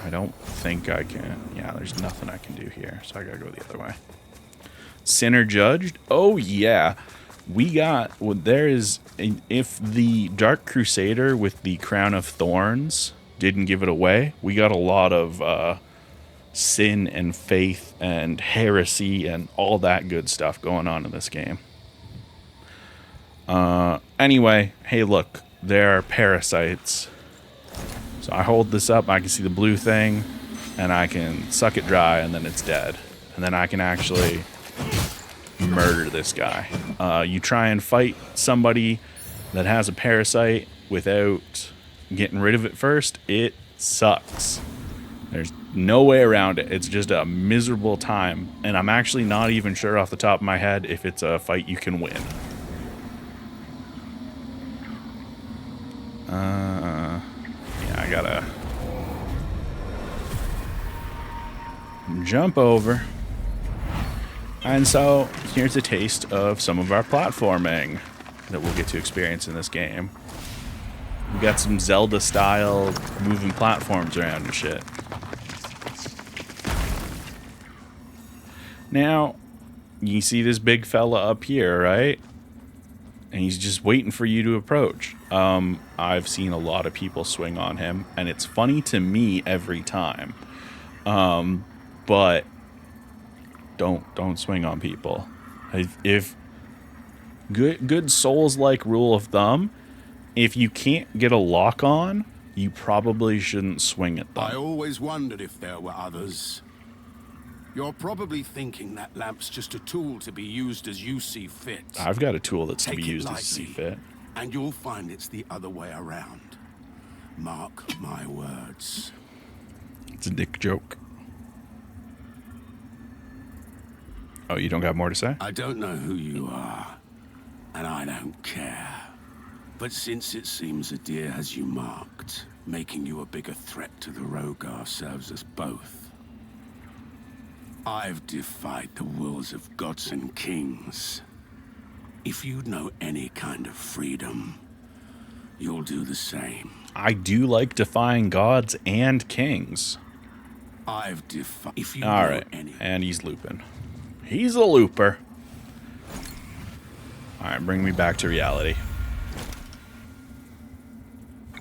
I don't think I can. Yeah, there's nothing I can do here, so I gotta go the other way. Sinner Judged? Oh yeah. We got, well, there is, if the Dark Crusader with the Crown of Thorns didn't give it away, we got a lot of sin and faith and heresy and all that good stuff going on in this game. Anyway, hey look, there are parasites. So I hold this up, I can see the blue thing, and I can suck it dry, and then it's dead. And then I can actually murder this guy. You try and fight somebody that has a parasite without getting rid of it first, it sucks. There's no way around it. It's just a miserable time. And I'm actually not even sure off the top of my head if it's a fight you can win. Yeah, I gotta jump over. And so, here's a taste of some of our platforming that we'll get to experience in this game. We got some Zelda-style moving platforms around and shit. Now, you see this big fella up here, right? And he's just waiting for you to approach. I've seen a lot of people swing on him, and it's funny to me every time. But don't swing on people. If good Souls-like rule of thumb, if you can't get a lock on, you probably shouldn't swing at them. I always wondered if there were others. You're probably thinking that lamp's just a tool to be used as you see fit. I've got a tool that's to Take be it used as lightly, see fit. and you'll find it's the other way around. Mark my words. It's a dick joke. Oh, you don't got more to say? I don't know who you are, and I don't care. But since it seems Adir has you marked, making you a bigger threat to the Rogar serves us both. I've defied the wills of gods and kings. If you know any kind of freedom, you'll do the same. I do like defying gods and kings. I've defied... If you All know right, any... and he's looping. He's a looper. All right, bring me back to reality.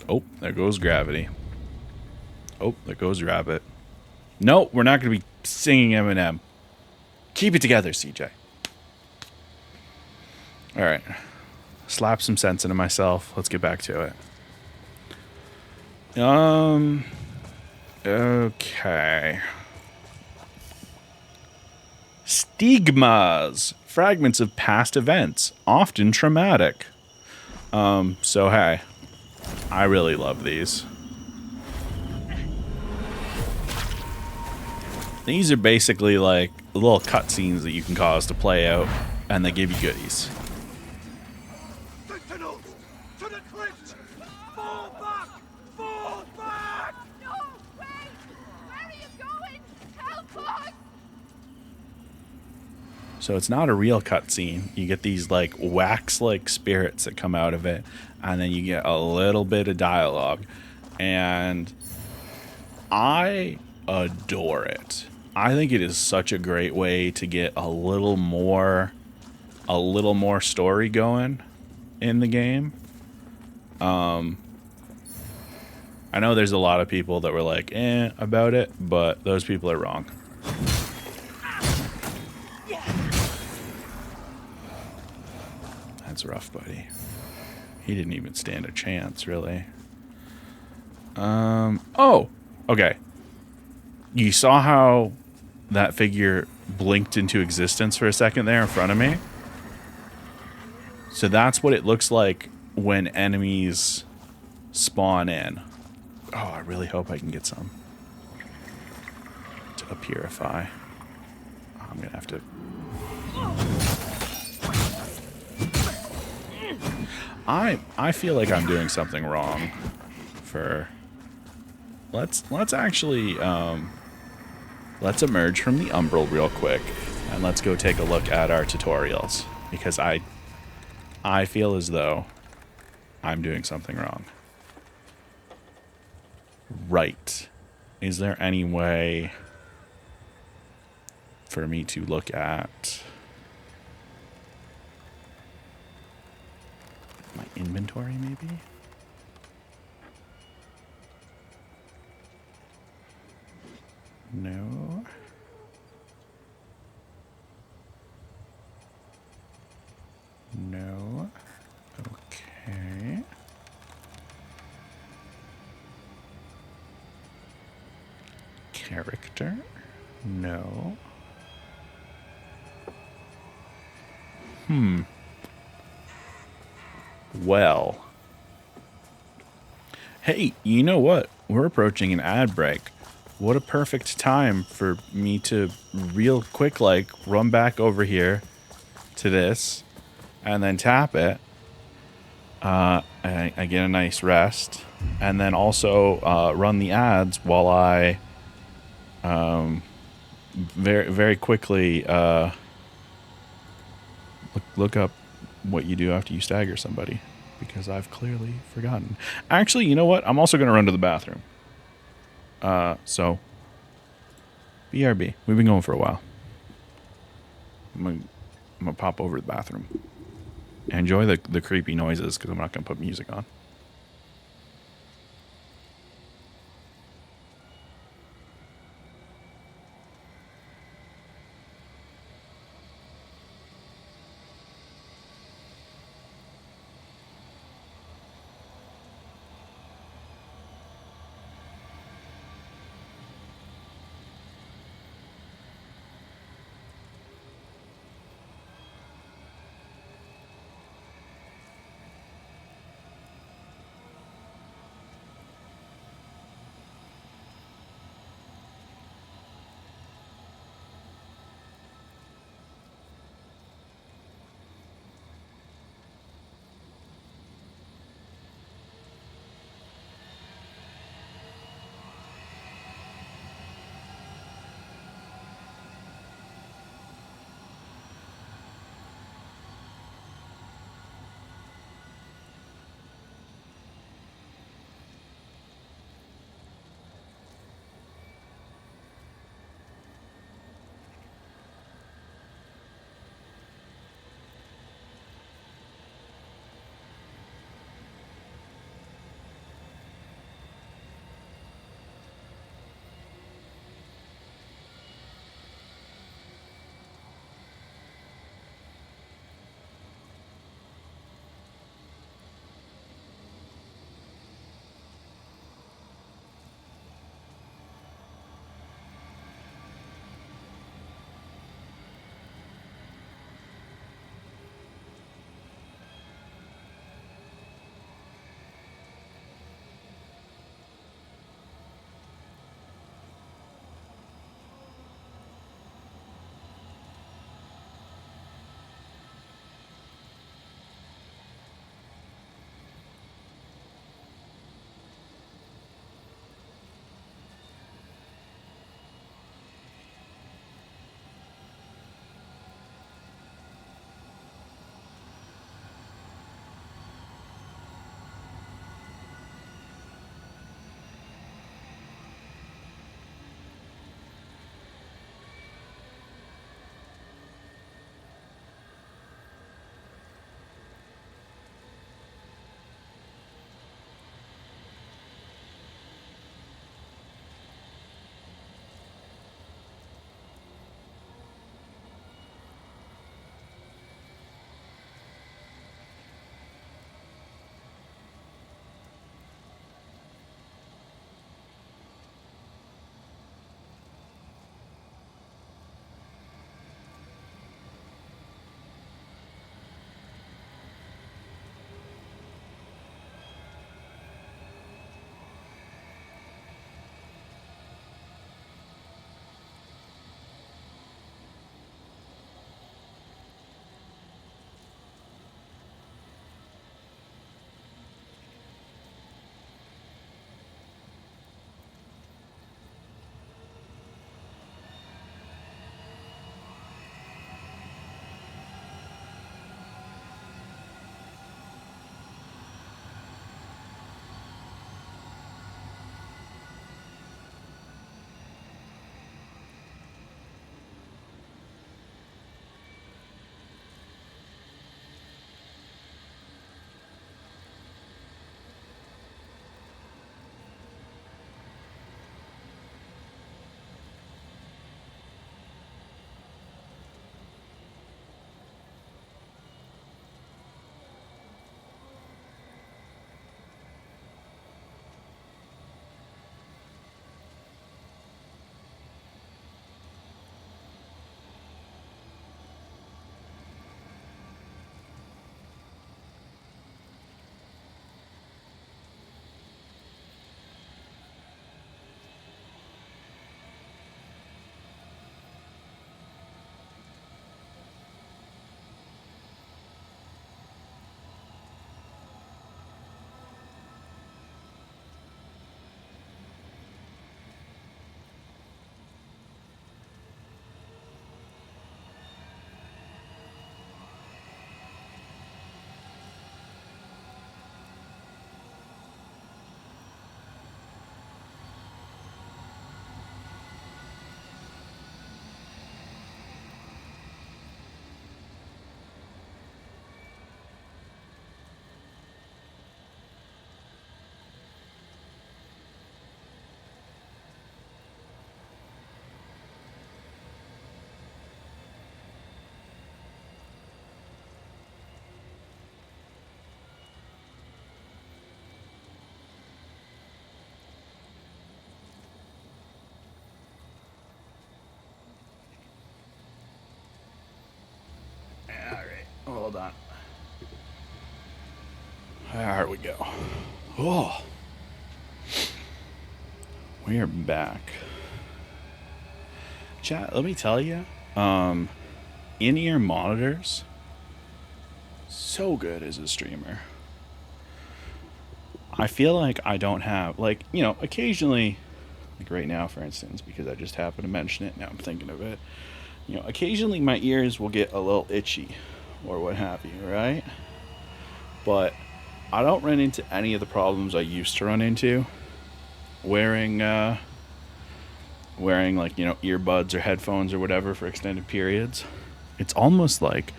Oh, there goes gravity. Oh, there goes rabbit. No, we're not going to be singing Eminem. Keep it together, CJ. All right. Slap some sense into myself. Let's get back to it. Okay. Stigmas. Fragments of past events, often traumatic. So hey, I really love these. These are basically like little cutscenes that you can cause to play out, and they give you goodies. Sentinels! To the cliffs! Fall back! Fall back! No! Wait! Where are you going? Help us! So it's not a real cutscene. You get these like wax-like spirits that come out of it, and then you get a little bit of dialogue, and I adore it. I think it is such a great way to get a little more story going in the game. I know there's a lot of people that were like, about it, but those people are wrong. That's rough, buddy. He didn't even stand a chance, really. Oh, okay. You saw how that figure blinked into existence for a second there in front of me? So that's what it looks like when enemies spawn in. Oh, I really hope I can get some to purify. I'm gonna have to... I feel like I'm doing something wrong for... Let's actually let's emerge from the Umbral real quick, and let's go take a look at our tutorials, because I feel as though I'm doing something wrong. Right. Is there any way for me to look at my inventory, maybe? No. No. Okay. Character? No. Well. Hey, you know what? We're approaching an ad break. What a perfect time for me to real quick, like, run back over here to this and then tap it. I get a nice rest, and then also run the ads while I very, very quickly look up what you do after you stagger somebody, because I've clearly forgotten. Actually, you know what? I'm also going to run to the bathroom. So, BRB. We've been going for a while. I'm gonna pop over to the bathroom. Enjoy the creepy noises, because I'm not gonna put music on. hold on. There we go. Oh. We are back. Chat, let me tell you, in-ear monitors, so good as a streamer. I feel like I don't have, like, you know, occasionally, like right now, for instance, because I just happened to mention it, now I'm thinking of it, you know, occasionally my ears will get a little itchy or what have you, right? But I don't run into any of the problems I used to run into wearing like, you know, earbuds or headphones or whatever for extended periods. It's almost like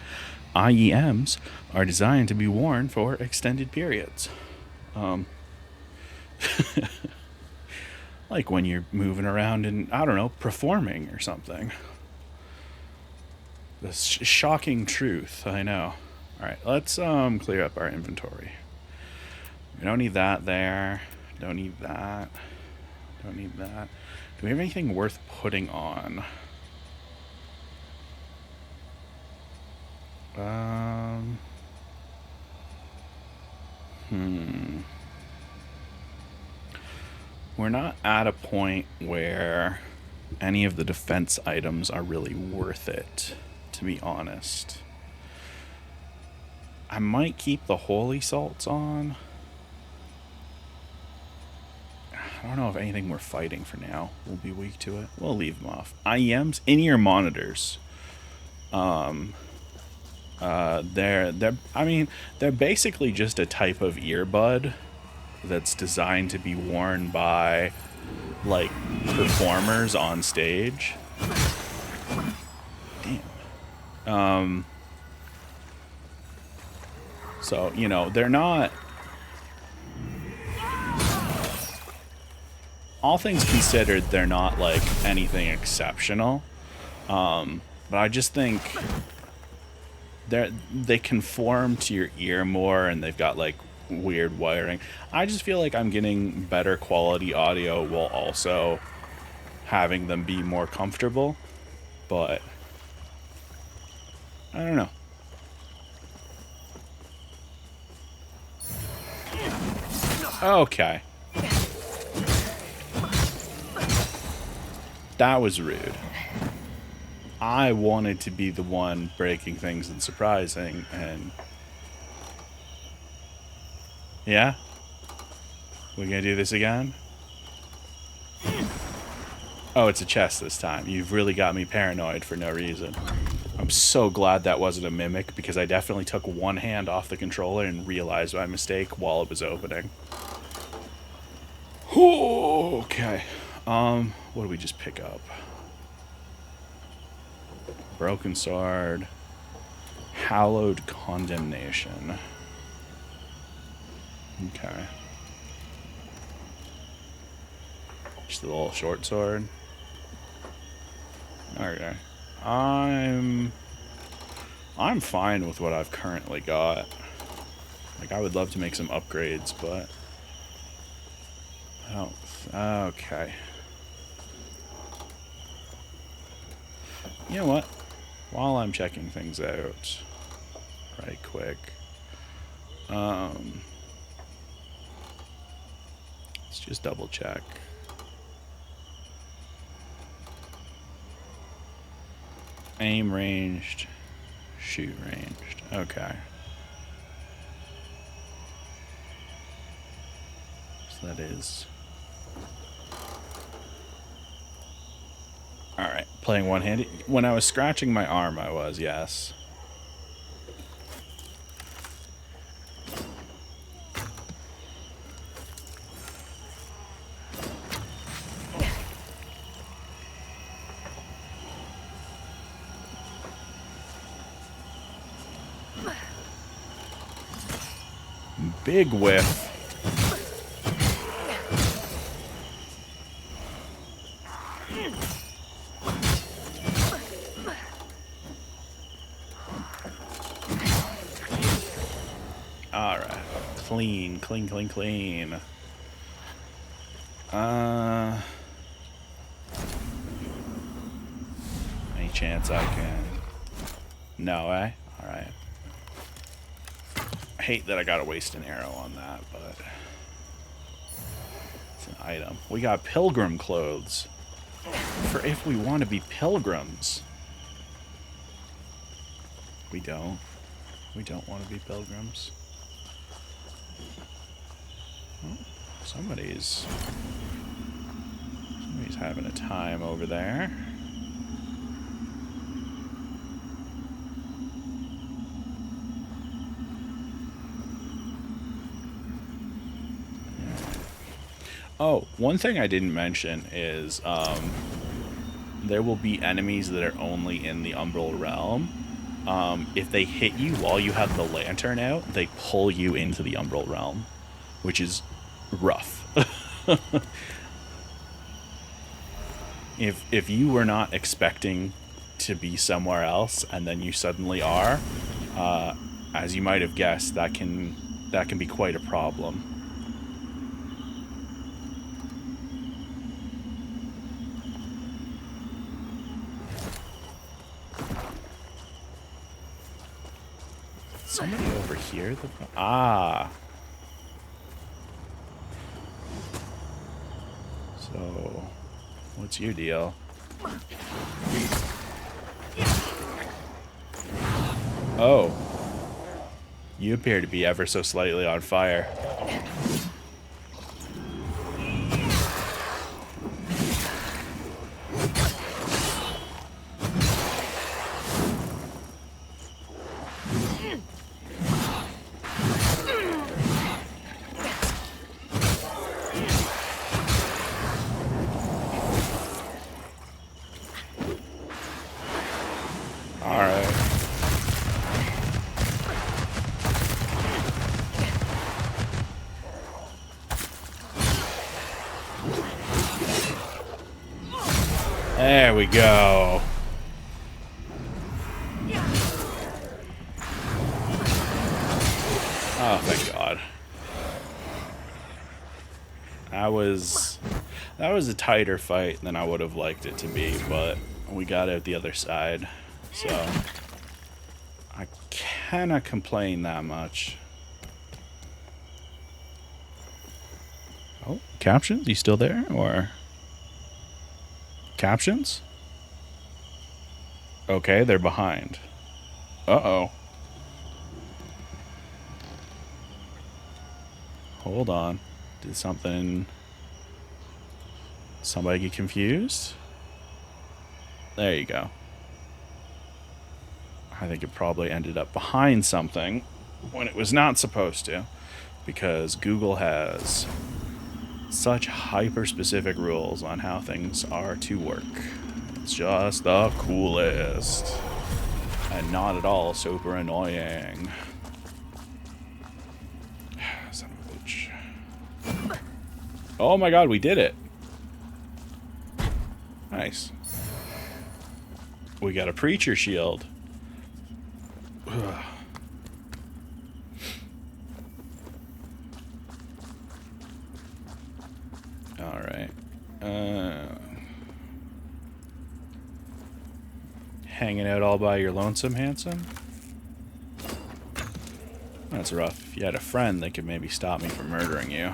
IEMs are designed to be worn for extended periods. Like when you're moving around and, I don't know, performing or something. The shocking truth, I know. Alright, let's clear up our inventory. We don't need that there. Don't need that. Don't need that. Do we have anything worth putting on? We're not at a point where any of the defense items are really worth it, to be honest. I might keep the holy salts on. I don't know if anything we're fighting for now will be weak to it. We'll leave them off. IEMs, in-ear monitors. They're basically just a type of earbud that's designed to be worn by, like, performers on stage. Damn. So, you know, they're not... All things considered, they're not, like, anything exceptional. But I just think they conform to your ear more, and they've got, like, weird wiring. I just feel like I'm getting better quality audio while also having them be more comfortable. But I don't know. Okay. That was rude. I wanted to be the one breaking things and surprising, and... Yeah? We gonna do this again? Oh, it's a chest this time. You've really got me paranoid for no reason. I'm so glad that wasn't a mimic, because I definitely took one hand off the controller and realized my mistake while it was opening. Okay. What did we just pick up? Broken Sword. Hallowed Condemnation. Okay. Just a little short sword. Okay. I'm fine with what I've currently got. Like, I would love to make some upgrades, but I don't. Okay. You know what? While I'm checking things out, right quick. Let's just double check. Aim ranged, shoot ranged. Okay. So that is... Alright, playing one-handed. When I was scratching my arm, I was, yes. Big whiff. Alright. Clean, clean, clean, clean. Any chance I can... No, eh? Alright. hate that I gotta waste an arrow on that, but it's an item. We got pilgrim clothes for if we want to be pilgrims. We don't. We don't want to be pilgrims. Oh, somebody's having a time over there. Oh, one thing I didn't mention is there will be enemies that are only in the Umbral Realm. If they hit you while you have the lantern out, they pull you into the Umbral Realm, which is rough. If you were not expecting to be somewhere else and then you suddenly are, as you might have guessed, that can be quite a problem. Somebody over here? Ah. So, what's your deal? Oh. You appear to be ever so slightly on fire. There we go. Oh, thank God. That was a tighter fight than I would have liked it to be, but we got out the other side, so I cannot complain that much. Oh, captions? You still there, or? Captions? Okay, they're behind. Uh-oh. Hold on. Did somebody get confused? There you go. I think it probably ended up behind something when it was not supposed to, because Google has such hyper-specific rules on how things are to work. It's just the coolest. And not at all super annoying. Son of a bitch. Oh my God, we did it. Nice. We got a preacher shield. Ugh. Alright. Hanging out all by your lonesome, handsome? That's rough. If you had a friend, they could maybe stop me from murdering you.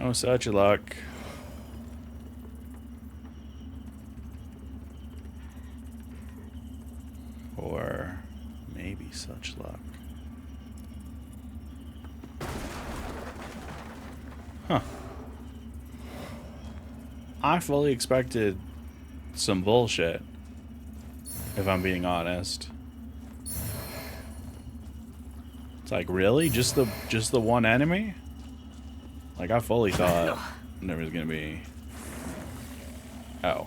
Oh, such a luck. Or maybe such luck. Huh. I fully expected some bullshit, if I'm being honest. It's like, really? Just the one enemy? Like, I fully thought there was gonna be... Oh.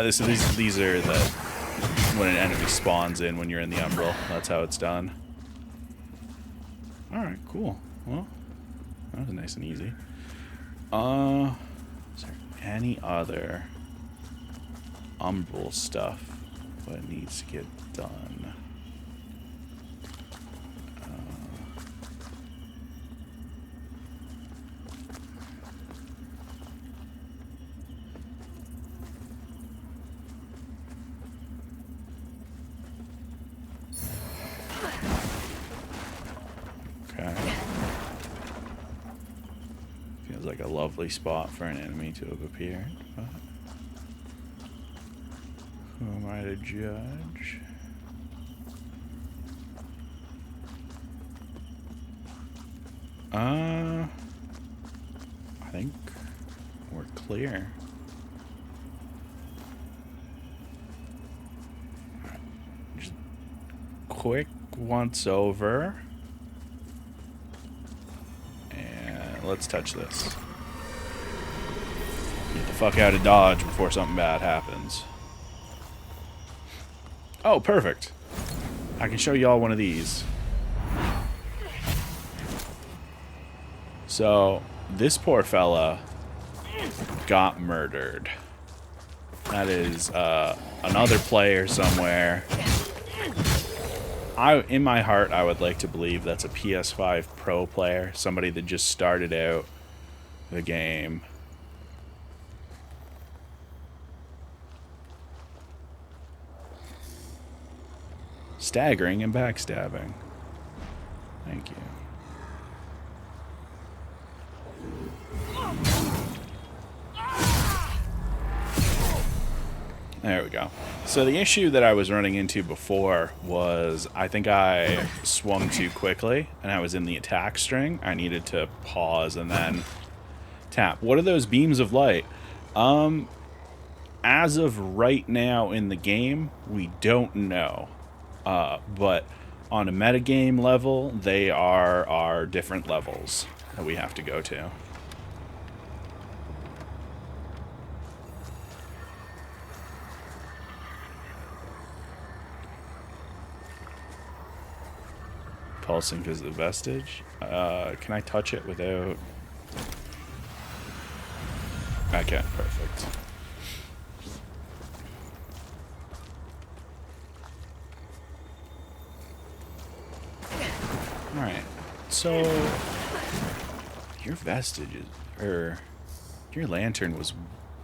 These are the... when an enemy spawns in when you're in the Umbral. That's how it's done. Alright, cool. Well, that was nice and easy. Is there any other Umbral stuff that needs to get done? like a lovely spot for an enemy to have appeared, but who am I to judge? I think we're clear. Just quick once over. And let's touch this. Get the fuck out of Dodge before something bad happens. Oh, perfect. I can show y'all one of these. So, this poor fella got murdered. That is another player somewhere. In my heart, I would like to believe that's a PS5 Pro player. Somebody that just started out the game. Staggering and backstabbing. Thank you. There we go. So the issue that I was running into before was I think I swung too quickly and I was in the attack string. I needed to pause and then tap. What are those beams of light? As of right now in the game, we don't know. But on a metagame level, they are our different levels that we have to go to. Pulsing because of the vestige. Can I touch it without... I can. Perfect. Alright. So... your vestiges... or... your lantern was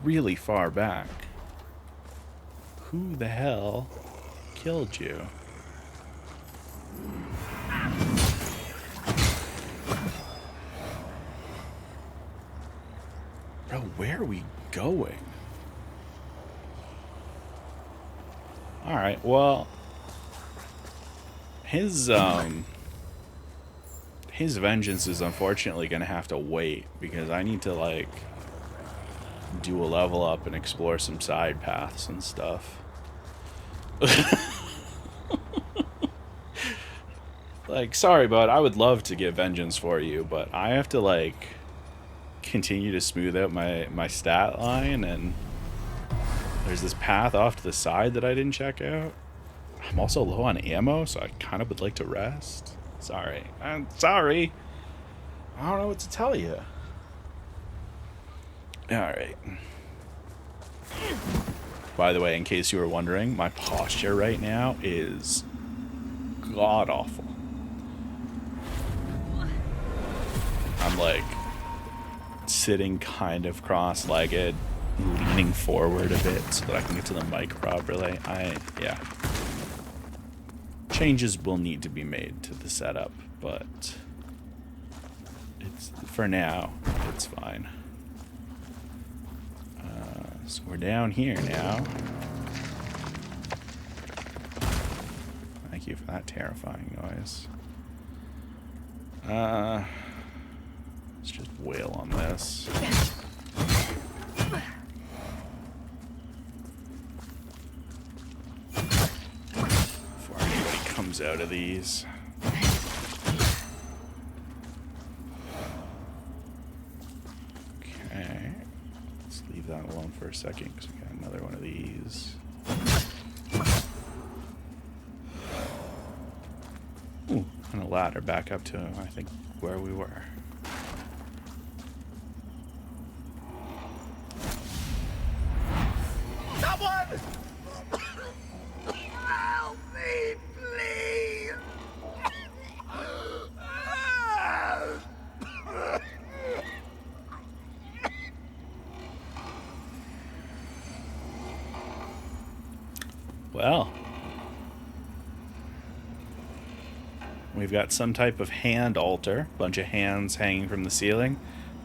really far back. Who the hell killed you? Bro, where are we going? Alright, well... His vengeance is unfortunately gonna have to wait, because I need to, like, do a level up and explore some side paths and stuff. Like, sorry, bud, I would love to get vengeance for you, but I have to, like... continue to smooth out my stat line, and there's this path off to the side that I didn't check out. I'm also low on ammo, so I kind of would like to rest. Sorry. I'm sorry. I don't know what to tell you. Alright. By the way, in case you were wondering, my posture right now is god-awful. I'm like... sitting kind of cross-legged, leaning forward a bit so that I can get to the mic properly. Yeah. Changes will need to be made to the setup, but it's for now, it's fine. So we're down here now. Thank you for that terrifying noise. Let's just wail on this. Before anybody comes out of these. Okay. Let's leave that alone for a second because we got another one of these. Ooh, and a ladder back up to, I think, where we were. Help me, please! Well, we've got some type of hand altar, bunch of hands hanging from the ceiling.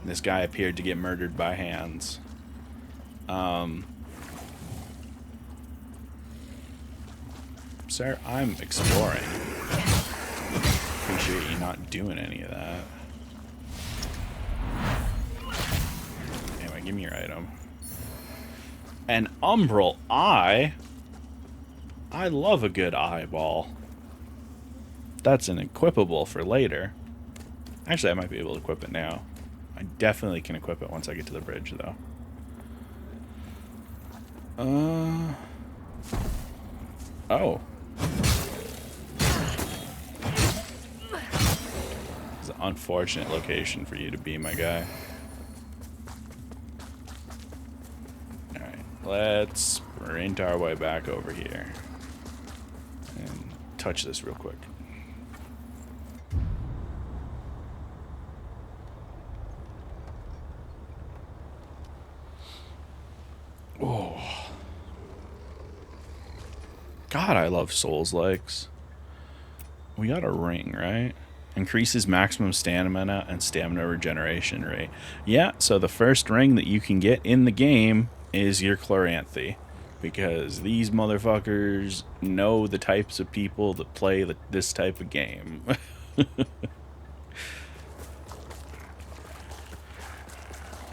This guy appeared to get murdered by hands. Sir, I'm exploring. Appreciate you not doing any of that. Anyway, give me your item. An umbral eye? I love a good eyeball. That's an equipable for later. Actually, I might be able to equip it now. I definitely can equip it once I get to the bridge, though. Oh. It's an unfortunate location for you to be, my guy. Alright, let's sprint our way back over here. And touch this real quick. Oh. God, I love Souls-likes. We got a ring, right? Increases maximum stamina and stamina regeneration rate. Yeah, so the first ring that you can get in the game is your Chloranthy. Because these motherfuckers know the types of people that play this type of game.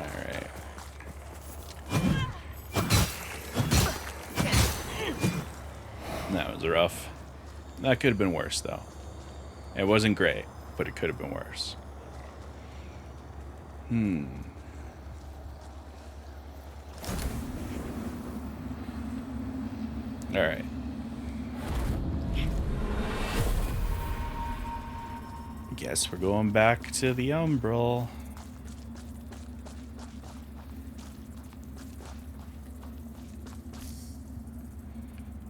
Alright. That was rough. That could have been worse, though. It wasn't great, but it could have been worse. Alright. Guess we're going back to the Umbral.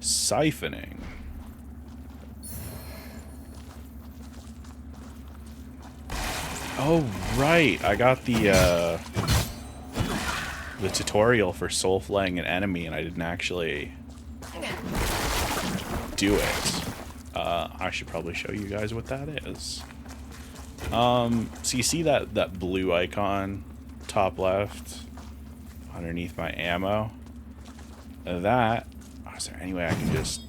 Siphoning. Oh, right. I got the tutorial for soul flaying an enemy, and I didn't actually do it. I should probably show you guys what that is. So you see that blue icon top left underneath my ammo? That... Oh, is there any way I can just...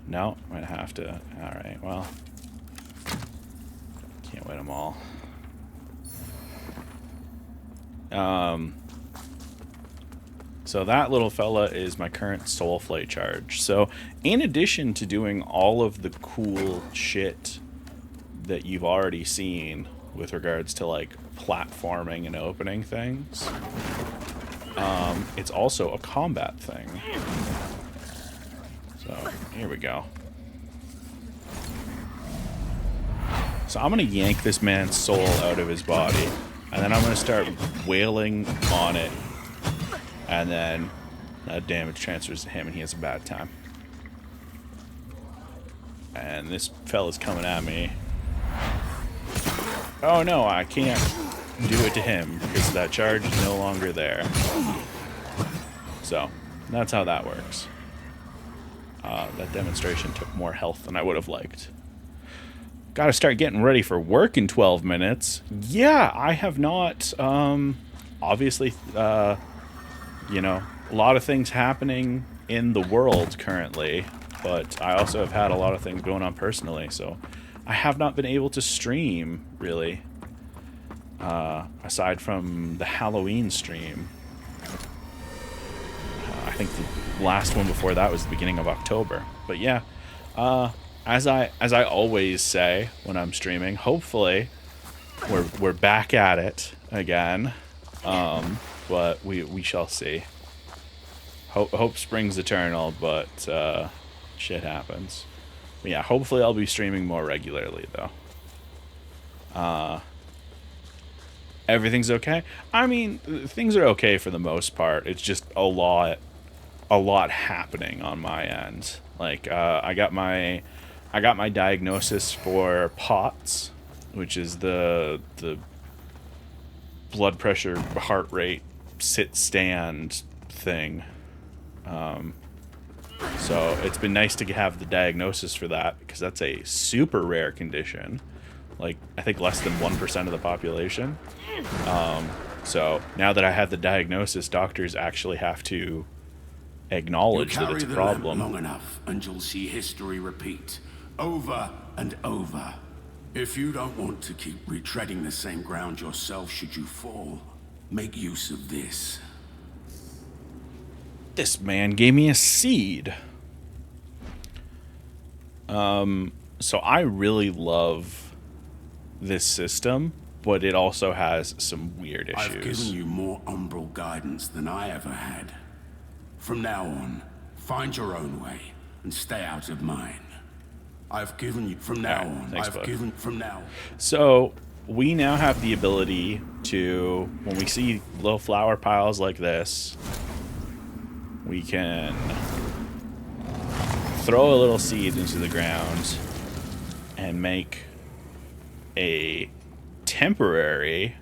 No, might have to. Alright, well... Can't win them all. So that little fella is my current Soulflay charge. So in addition to doing all of the cool shit that you've already seen with regards to like platforming and opening things, it's also a combat thing. So here we go. So I'm going to yank this man's soul out of his body, and then I'm going to start wailing on it, and then that damage transfers to him and he has a bad time. And this fella's coming at me. Oh no, I can't do it to him because that charge is no longer there. So that's how that works. That demonstration took more health than I would have liked. Gotta start getting ready for work in 12 minutes. Yeah, I have not, obviously, you know, a lot of things happening in the world currently, but I also have had a lot of things going on personally, so I have not been able to stream, really, aside from the Halloween stream. I think the last one before that was the beginning of October, but yeah, as I always say when I'm streaming, hopefully we're back at it again. But we shall see. Hope springs eternal, but shit happens. But yeah, hopefully I'll be streaming more regularly though. Everything's okay? I mean, things are okay for the most part. It's just a lot happening on my end. Like I got my diagnosis for POTS, which is the blood pressure, heart rate, sit stand thing. So it's been nice to have the diagnosis for that because that's a super rare condition. like I think less than 1% of the population. So now that I have the diagnosis, doctors actually have to acknowledge that it's a problem. Long enough, and you'll see history repeat over and over. If you don't want to keep retreading the same ground yourself should you fall, make use of this. This man gave me a seed. So I really love this system, but it also has some weird issues. I've given you more umbral guidance than I ever had. From now on, find your own way and stay out of mine. I've given you from now on. Thanks, I've bud. given from now. So we now have the ability to, when we see little flower piles like this, we can throw a little seed into the ground and make a temporary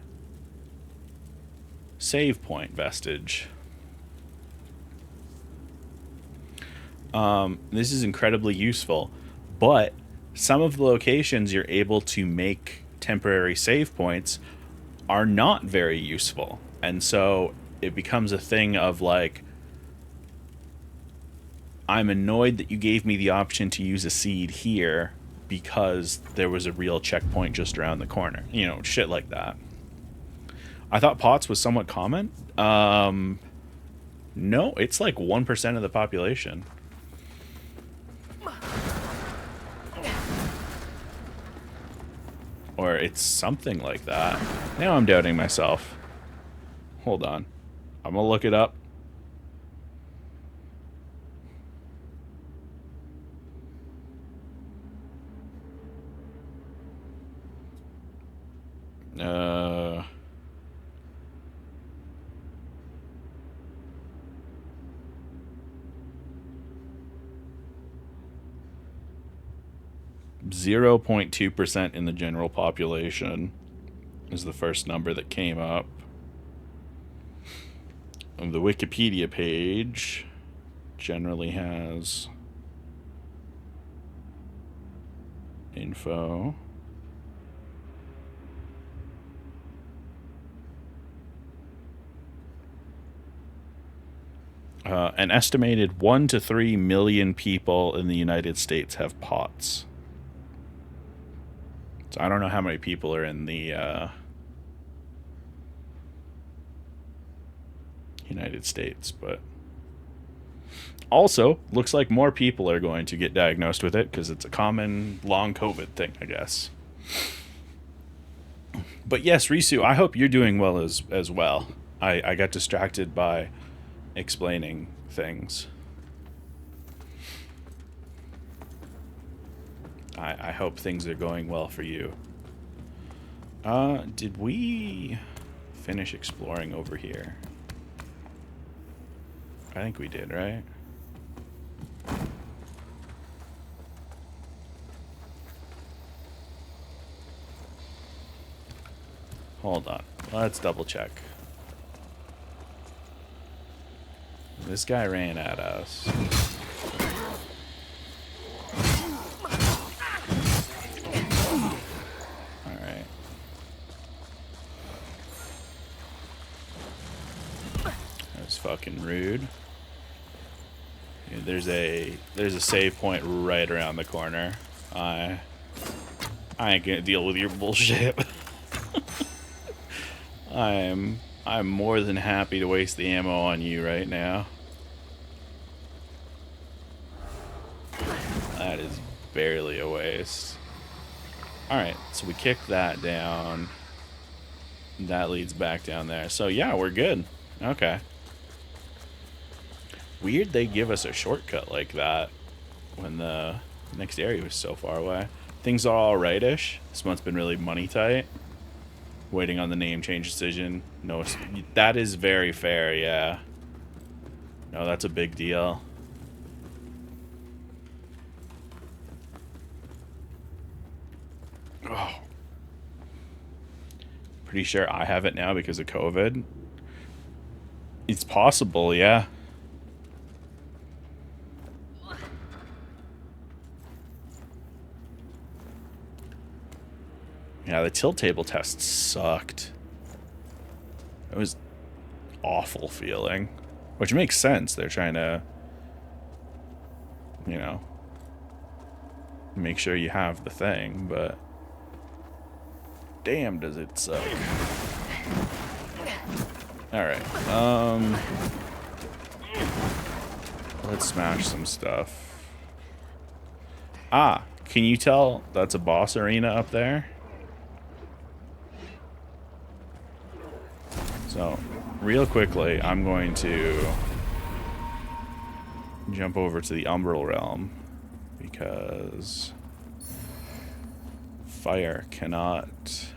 save point vestige. This is incredibly useful, but some of the locations you're able to make temporary save points are not very useful. And so it becomes a thing of like, I'm annoyed that you gave me the option to use a seed here because there was a real checkpoint just around the corner. You know, shit like that. I thought POTS was somewhat common. No, it's like 1% of the population. Or it's something like that. Now I'm doubting myself. Hold on. I'm gonna look it up. Uh... 0.2% in the general population is the first number that came up. And the Wikipedia page generally has info. An estimated 1 to 3 million people in the United States have POTS. So I don't know how many people are in the United States, but also looks like more people are going to get diagnosed with it because it's a common long COVID thing, I guess. But yes, Risu, I hope you're doing well as well. I got distracted by explaining things. I hope things are going well for you. Did we finish exploring over here? I think we did, right? Hold on. Let's double check. This guy ran at us. Alright. That was fucking rude. Yeah, there's a save point right around the corner. I ain't gonna deal with your bullshit. I'm more than happy to waste the ammo on you right now. That is barely a waste. Alright, so we kick that down. That leads back down there. So yeah, we're good. Okay. Weird they give us a shortcut like that when the next area was so far away. Things are alright-ish. This month's been really money tight. Waiting on the name change decision. No, that is very fair, yeah. No, that's a big deal. Oh. Pretty sure I have it now because of COVID. It's possible, yeah. Yeah, the tilt table test sucked. It was awful feeling. Which makes sense. They're trying to, you know, make sure you have the thing, but damn does it suck. Alright, let's smash some stuff. Ah, can you tell that's a boss arena up there? So, real quickly, I'm going to jump over to the Umbral Realm because fire cannot...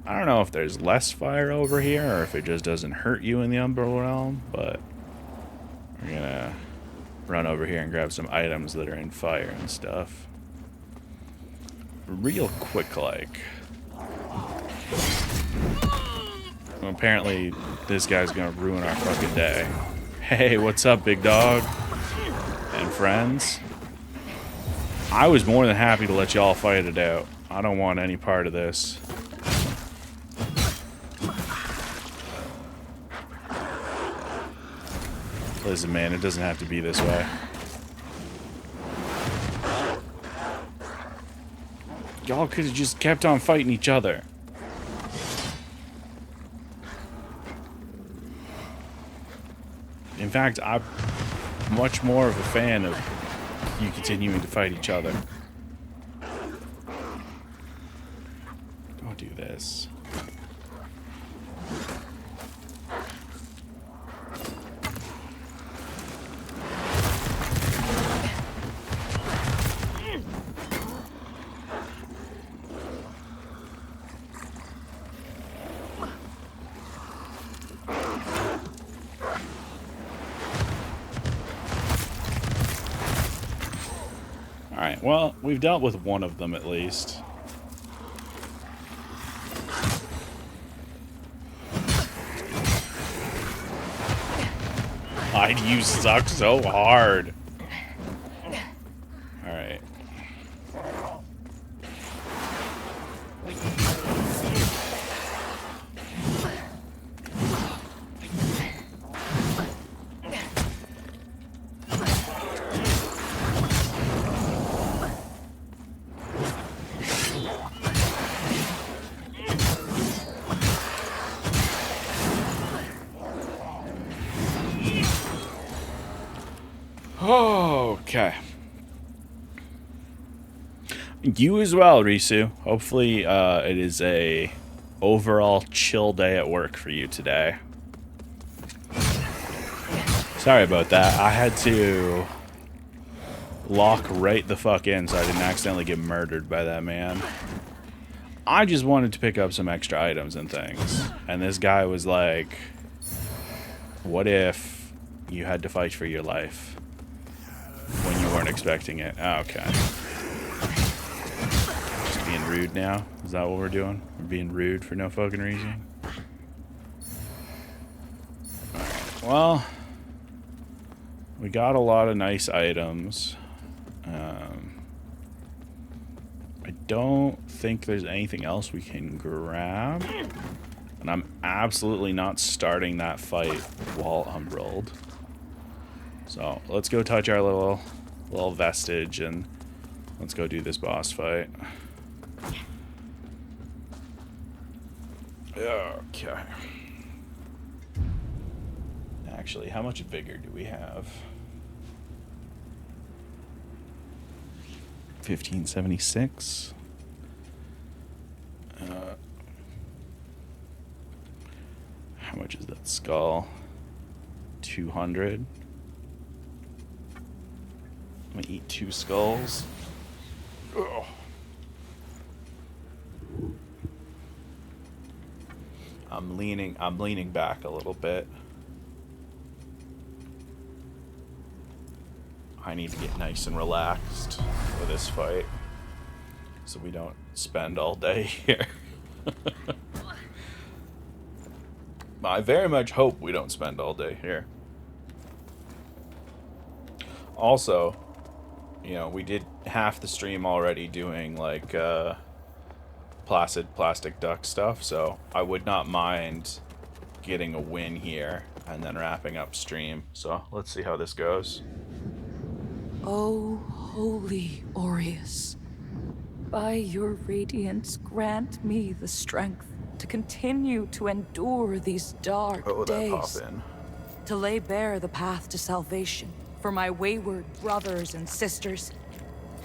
I don't know if there's less fire over here or if it just doesn't hurt you in the Umbral Realm, but we're gonna run over here and grab some items that are in fire and stuff. Real quick, like. Well, apparently, this guy's gonna ruin our fucking day. Hey, what's up, big dog? And friends? I was more than happy to let y'all fight it out. I don't want any part of this. Listen, man, it doesn't have to be this way. Y'all could have just kept on fighting each other. In fact, I'm much more of a fan of you continuing to fight each other. Don't do this. Alright, well, we've dealt with one of them at least. God, you suck so hard. Alright. Okay. You as well, Risu. Hopefully, it is a overall chill day at work for you today. Sorry about that. I had to lock right the fuck in so I didn't accidentally get murdered by that man. I just wanted to pick up some extra items and things. And this guy was like, what if you had to fight for your life when you weren't expecting it? Oh, okay. Just being rude now? Is that what we're doing? We're being rude for no fucking reason? Alright, well, we got a lot of nice items. I don't think there's anything else we can grab. And I'm absolutely not starting that fight while umbralled. So let's go touch our little vestige and let's go do this boss fight. Okay. Actually, how much vigor do we have? 1576. How much is that skull? 200. I'm gonna eat 2 skulls. Ugh. I'm leaning back a little bit. I need to get nice and relaxed for this fight so we don't spend all day here. I very much hope we don't spend all day here. Also, you know, we did half the stream already doing like placid plastic duck stuff, so I would not mind getting a win here and then wrapping up stream. So let's see how this goes. O holy Aureus, by your radiance grant me the strength to continue to endure these dark What would that pop days, in? to lay bare the path to salvation for my wayward brothers and sisters,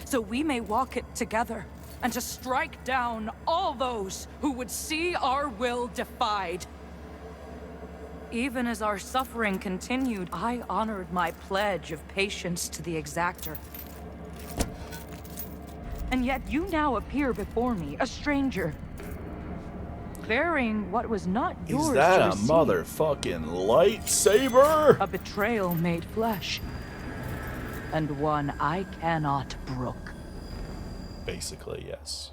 so we may walk it together, and to strike down all those who would see our will defied. Even as our suffering continued, I honored my pledge of patience to the Exactor. And yet you now appear before me, a stranger, bearing what was not yours Is that to a receive. motherfucking lightsaber? A betrayal made flesh, and one I cannot brook. Basically, yes.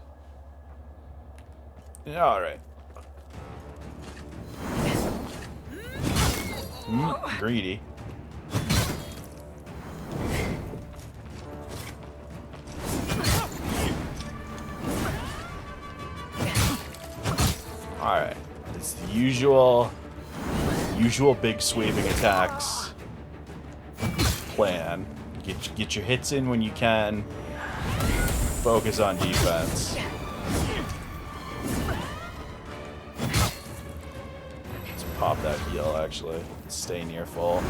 Yeah, alright. Greedy. Alright. It's the usual big sweeping attacks plan. Get your hits in when you can. Focus on defense. Let's pop that heal, actually. Stay near full.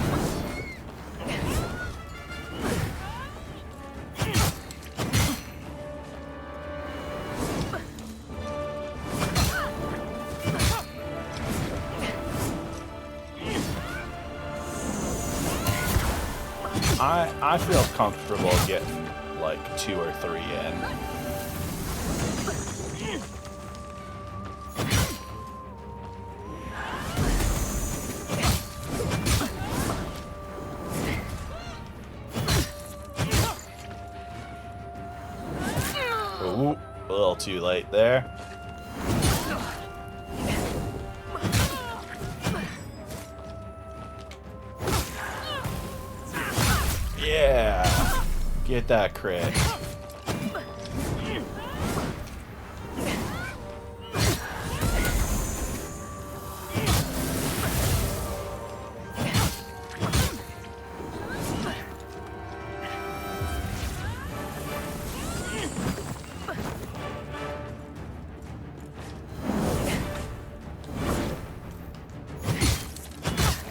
I feel comfortable getting like 2 or 3 in. Ooh, a little too late there. Yeah! Get that crit.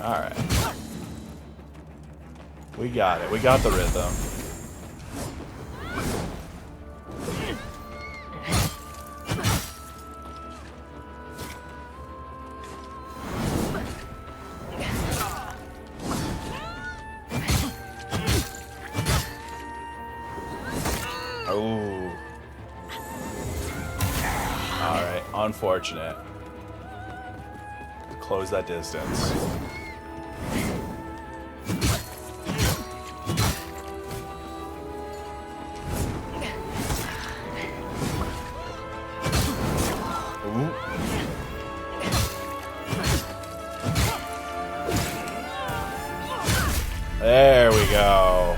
Alright. We got it. We got the rhythm. Oh. Alright. Unfortunate. Close that distance. There we go.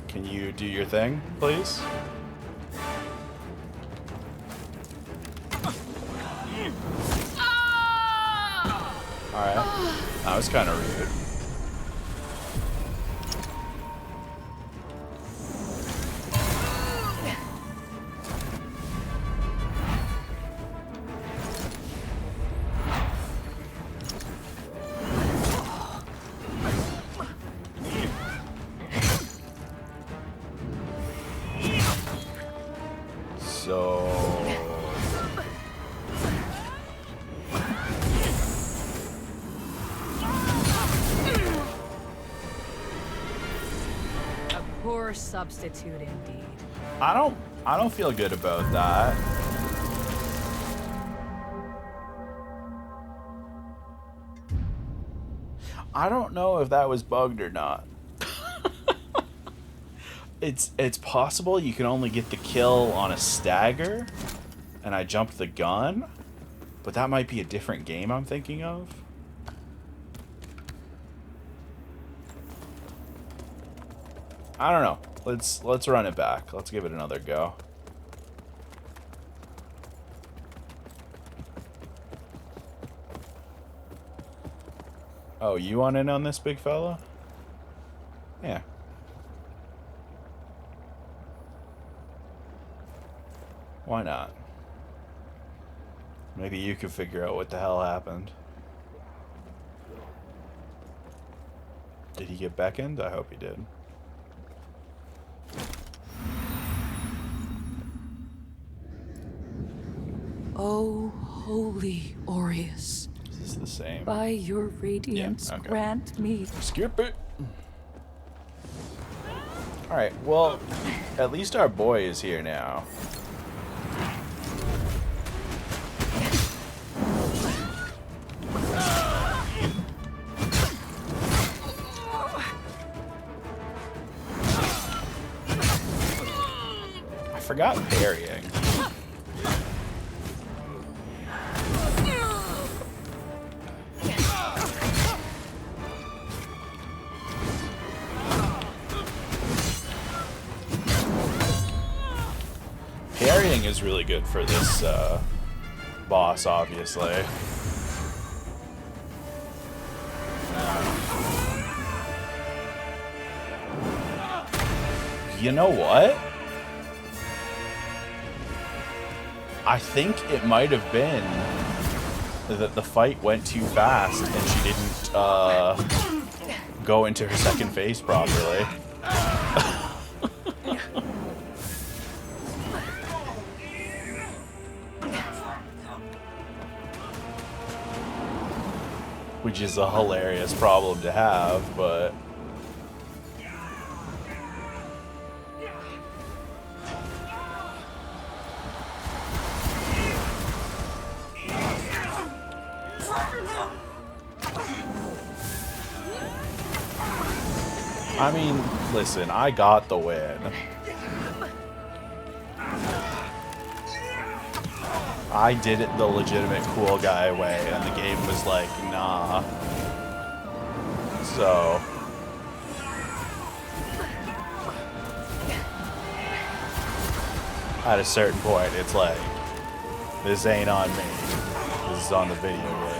Can you do your thing, please? Alright. That was kind of rude. Poor substitute indeed. I don't feel good about that. I don't know if that was bugged or not. It's possible you can only get the kill on a stagger, and I jumped the gun, but that might be a different game I'm thinking of. I don't know. Let's run it back. Let's give it another go. Oh, you want in on this, big fella? Yeah. Why not? Maybe you could figure out what the hell happened. Did he get beckoned? I hope he did. Oh, holy Aureus. Is this the same? By your radiance, Yeah, okay. grant me. Skip it. Alright, well, at least our boy is here now. I forgot parrying. Parrying is really good for this boss, obviously. You know what? I think it might have been that the fight went too fast and she didn't go into her second phase properly. Which is a hilarious problem to have, but... I mean, listen, I got the win. I did it the legitimate cool guy way, and the game was like, nah. So... at a certain point, it's like, this ain't on me. This is on the video game.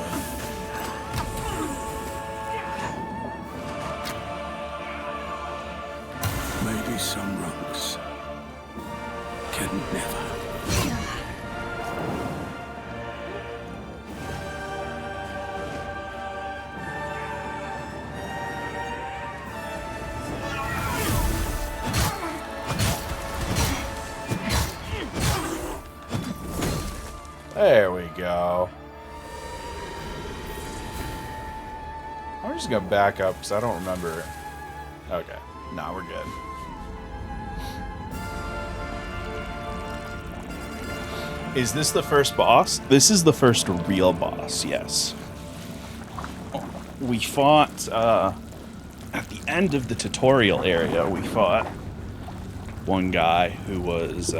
Maybe some runks can never. There we go. I'm just gonna back up because I don't remember. Okay, nah, we're good. Is this the first boss? This is the first real boss, yes. We fought, at the end of the tutorial area, we fought one guy who was,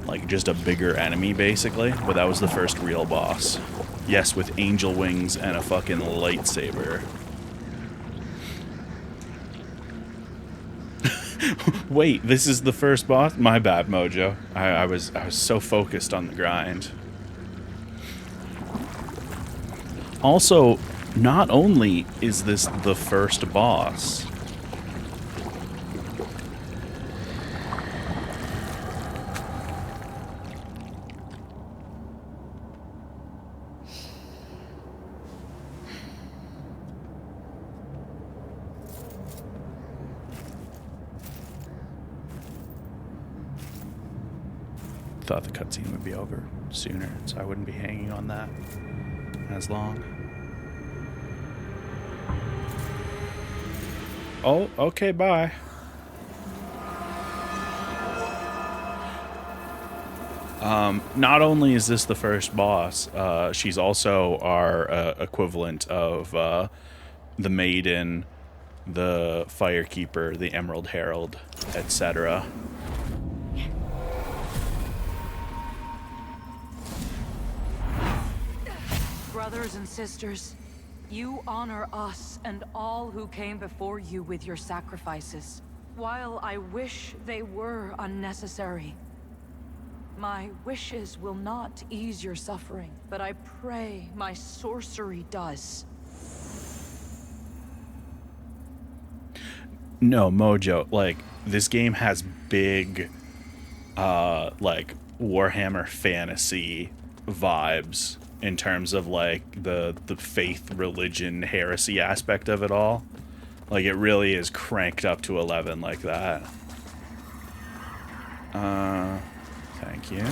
like, just a bigger enemy, basically. But that was the first real boss. Yes, with angel wings and a fucking lightsaber. Wait, this is the first boss? My bad, Mojo. I was so focused on the grind. Also, not only is this the first boss, thought the cutscene would be over sooner, so I wouldn't be hanging on that as long. Oh, okay, bye. Not only is this the first boss, she's also our equivalent of the Maiden, the Firekeeper, the Emerald Herald, etc. Brothers and sisters, you honor us and all who came before you with your sacrifices. While I wish they were unnecessary, my wishes will not ease your suffering, but I pray my sorcery does. No, Mojo, like, this game has big, like, Warhammer Fantasy vibes in terms of, like, the faith, religion, heresy aspect of it all. Like, it really is cranked up to 11 like that. Thank you.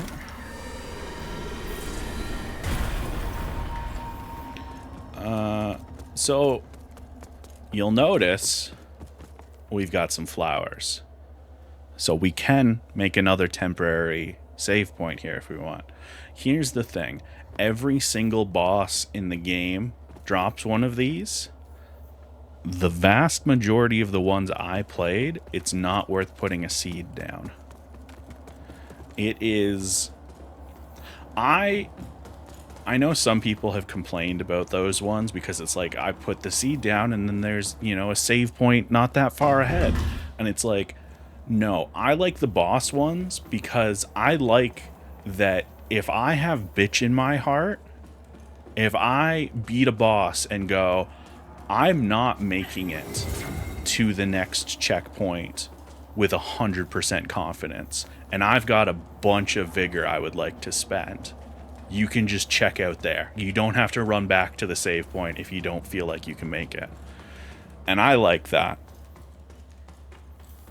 So, you'll notice we've got some flowers. So we can make another temporary save point here if we want. Here's the thing. Every single boss in the game drops one of these. The vast majority of the ones I played, it's not worth putting a seed down. It is... I know some people have complained about those ones because it's like, I put the seed down and then there's, you know, a save point not that far ahead. And it's like, no, I like the boss ones because I like that if I have bitch in my heart, if I beat a boss and go, I'm not making it to the next checkpoint with 100% confidence, and I've got a bunch of vigor I would like to spend, you can just check out there. You don't have to run back to the save point if you don't feel like you can make it. And I like that.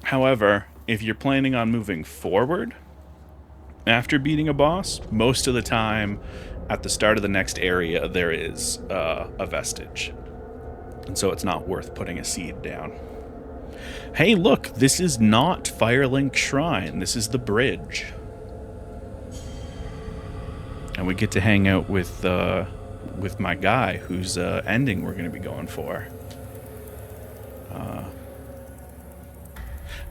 However, if you're planning on moving forward after beating a boss, most of the time at the start of the next area there is a vestige. And so it's not worth putting a seed down. Hey, look, this is not Firelink Shrine. This is the bridge. And we get to hang out with my guy, whose ending we're going to be going for.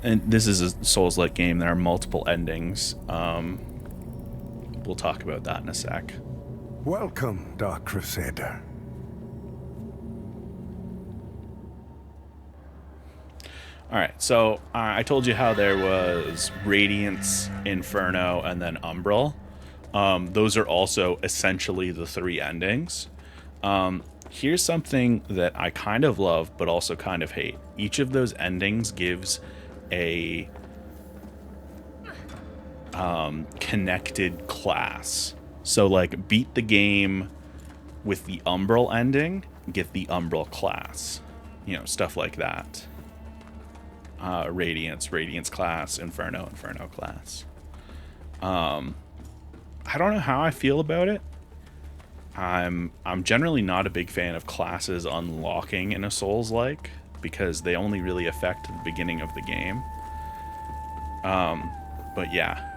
And this is a Souls-like game. There are multiple endings. We'll talk about that in a sec. Welcome, Dark Crusader. Alright, so I told you how there was Radiance, Inferno, and then Umbral. Those are also essentially the three endings. Here's something that I kind of love, but also kind of hate. Each of those endings gives a connected class. So, like, beat the game with the Umbral ending, get the Umbral class. You know, stuff like that. Radiance class, Inferno class. I don't know how I feel about it. I'm generally not a big fan of classes unlocking in a Souls-like because they only really affect the beginning of the game. But yeah.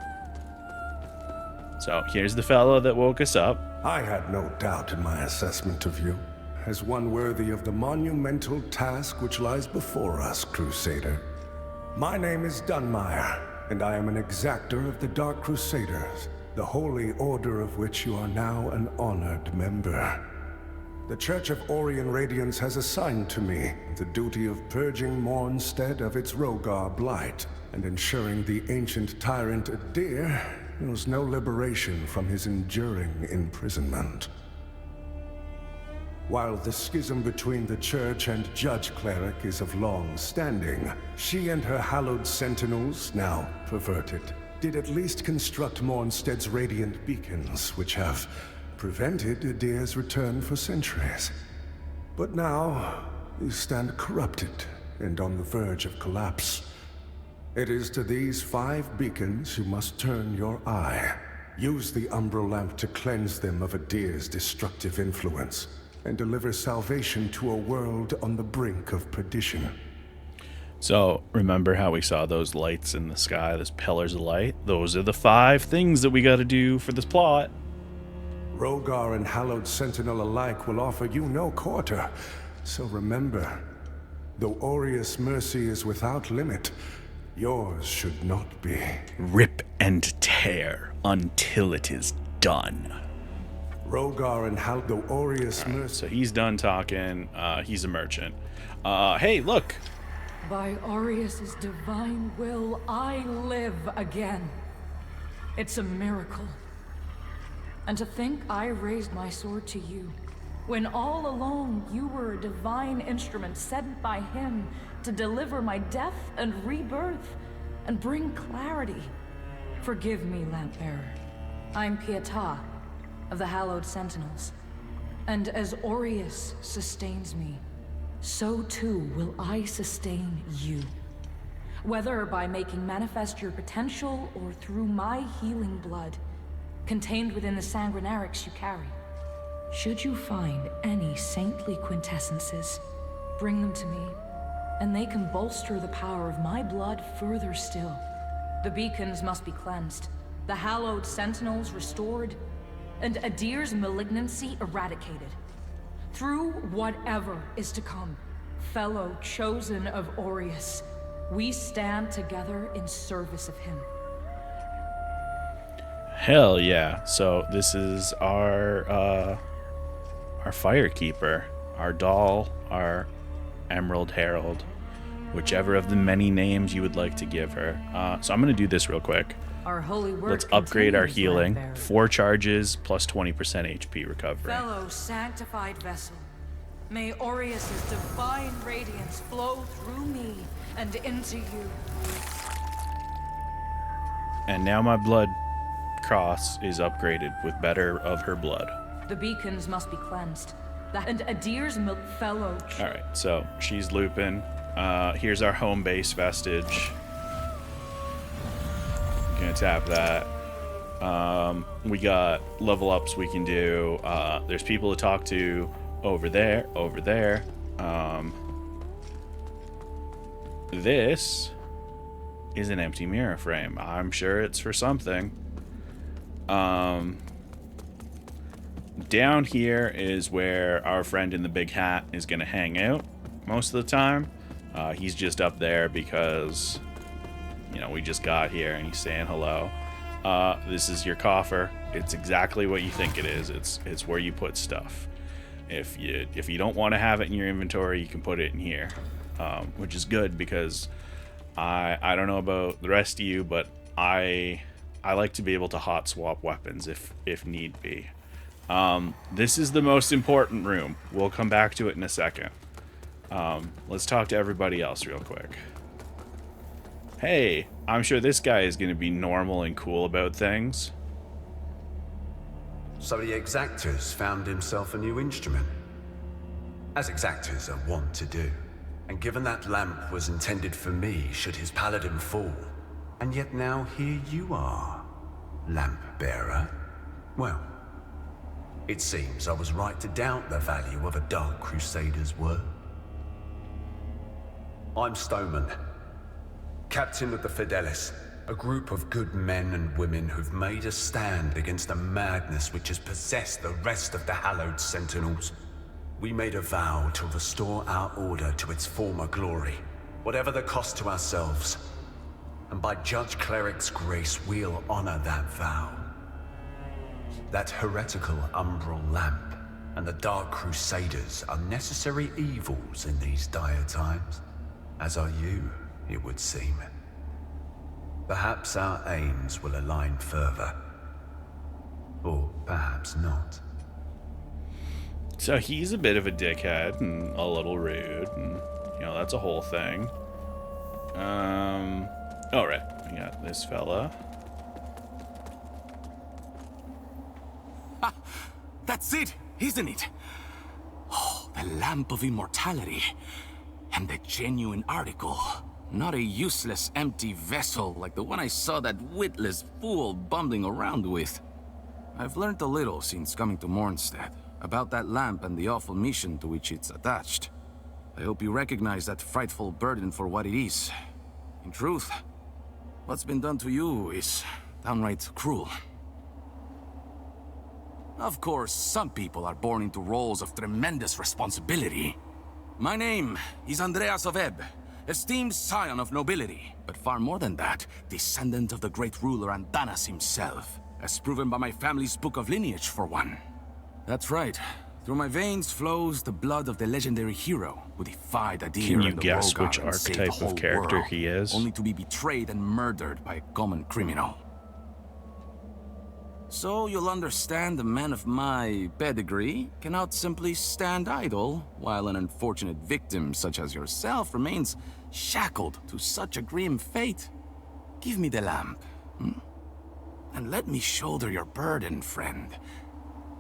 So here's the fellow that woke us up. I had no doubt in my assessment of you as one worthy of the monumental task which lies before us, Crusader. My name is Dunmire, and I am an exactor of the Dark Crusaders, the holy order of which you are now an honored member. The Church of Orion Radiance has assigned to me the duty of purging Mornstead of its Rogar blight, and ensuring the ancient tyrant Adir knows no liberation from his enduring imprisonment. While the schism between the Church and Judge Cleric is of long standing, she and her hallowed sentinels, now perverted, did at least construct Mornstead's radiant beacons, which have prevented Adir's return for centuries. But now, you stand corrupted and on the verge of collapse. It is to these 5 beacons you must turn your eye. Use the Umbral Lamp to cleanse them of Adir's destructive influence, and deliver salvation to a world on the brink of perdition. So, remember how we saw those lights in the sky, those pillars of light? Those are the 5 things that we gotta do for this plot. Rogar and Hallowed Sentinel alike will offer you no quarter, so remember, though Aureus' mercy is without limit, yours should not be. Rip and tear until it is done. Rogar and though Aureus' mercy... So he's done talking. He's a merchant. Hey, look! By Aureus' divine will, I live again. It's a miracle. And to think I raised my sword to you, when all along you were a divine instrument sent by him to deliver my death and rebirth, and bring clarity. Forgive me, Lampbearer. I'm Pietà, of the Hallowed Sentinels. And as Aureus sustains me, so too will I sustain you. Whether by making manifest your potential or through my healing blood, contained within the sanguinarics you carry. Should you find any saintly quintessences, bring them to me, and they can bolster the power of my blood further still. The beacons must be cleansed, the Hallowed Sentinels restored, and Adir's malignancy eradicated. Through whatever is to come, fellow chosen of Aureus, we stand together in service of him. Hell yeah. So this is our Firekeeper, our doll, our Emerald Herald, whichever of the many names you would like to give her. So I'm going to do this real quick. Our holy work Let's upgrade our continues, healing. Lampbearer. 4 charges plus 20% HP recovery. Fellow sanctified vessel, may Aureus' divine radiance flow through me and into you. And now my blood cross is upgraded with better of her blood. The beacons must be cleansed. And Adir's fellow... Alright, so she's looping. Here's our home base vestige. Gonna tap that. We got level ups we can do. There's people to talk to over there, over there. This is an empty mirror frame. I'm sure it's for something. Down here is where our friend in the big hat is gonna hang out most of the time. He's just up there because, you know, we just got here and he's saying hello. This is your coffer. It's exactly what you think it is. It's where you put stuff. If you don't want to have it in your inventory, you can put it in here, which is good because I don't know about the rest of you, but I like to be able to hot swap weapons if need be. This is the most important room. We'll come back to it in a second. Let's talk to everybody else real quick. Hey, I'm sure this guy is going to be normal and cool about things. So the Exactors found himself a new instrument. As Exactors are wont to do. And given that lamp was intended for me should his paladin fall. And yet now here you are, Lamp Bearer. Well, it seems I was right to doubt the value of a Dark Crusader's word. I'm Stoneman, Captain of the Fidelis, a group of good men and women who've made a stand against the madness which has possessed the rest of the Hallowed Sentinels. We made a vow to restore our order to its former glory, whatever the cost to ourselves. And by Judge Cleric's grace, we'll honor that vow. That heretical umbral lamp and the Dark Crusaders are necessary evils in these dire times, as are you, it would seem. Perhaps our aims will align further. Or perhaps not. So he's a bit of a dickhead and a little rude, and you know, that's a whole thing. Alright, we got this fella. Ah, that's it, isn't it? Oh, the Lamp of Immortality. And the genuine article. Not a useless, empty vessel like the one I saw that witless fool bumbling around with. I've learned a little since coming to Mornstead about that lamp and the awful mission to which it's attached. I hope you recognize that frightful burden for what it is. In truth, what's been done to you is downright cruel. Of course, some people are born into roles of tremendous responsibility. My name is Andreas of Ebb, esteemed scion of nobility, but far more than that, descendant of the great ruler Andanas himself, as proven by my family's book of lineage for one. That's right, Through my veins flows the blood of the legendary hero who defied Adir Can you and the guess Rogar which and saved the archetype of whole character world, he is? only to be betrayed and murdered by a common criminal. So you'll understand a man of my pedigree cannot simply stand idle while an unfortunate victim such as yourself remains shackled to such a grim fate. Give me the lamp, and let me shoulder your burden, friend.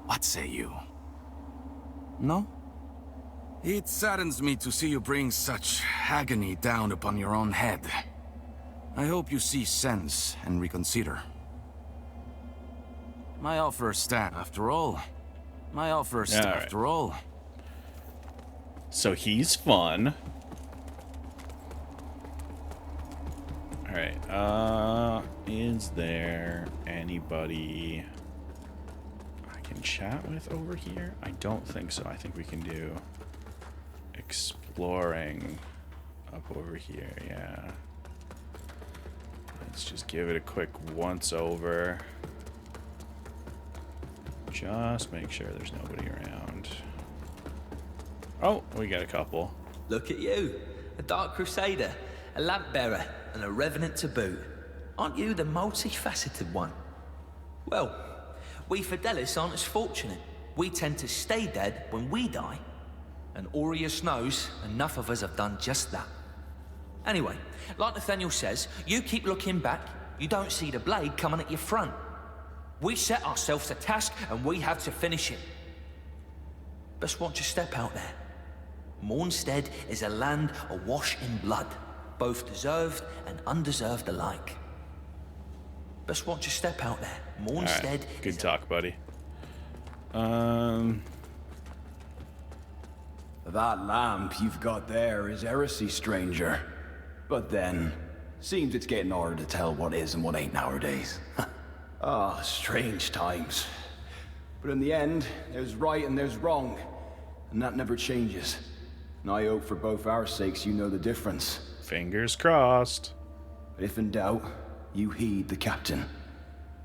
What say you? No? It saddens me to see you bring such agony down upon your own head. I hope you see sense and reconsider. My offer stands, after all. My offer stands, after all. So he's fun. Alright, is there anybody I can chat with over here? I don't think so. I think we can do exploring up over here, yeah. Let's just give it a quick once over. Just make sure there's nobody around. Oh, we got a couple. Look at you, a Dark Crusader, a lamp bearer, and a revenant to boot. Aren't you the multifaceted one? Well, we Fidelis aren't as fortunate. We tend to stay dead when we die. And Aureus knows enough of us have done just that. Anyway, like Nathaniel says, you keep looking back, you don't see the blade coming at your front. We set ourselves a task and we have to finish it. Best watch your step out there. Mornstead is a land awash in blood, both deserved and undeserved alike. Best watch your step out there. Mornstead right. Good talk, buddy. That lamp you've got there is heresy, stranger. But then, seems it's getting harder to tell what is and what ain't nowadays. Ah, strange times. But in the end, there's right and there's wrong. And that never changes. And I hope for both our sakes you know the difference. Fingers crossed. But if in doubt, you heed the captain.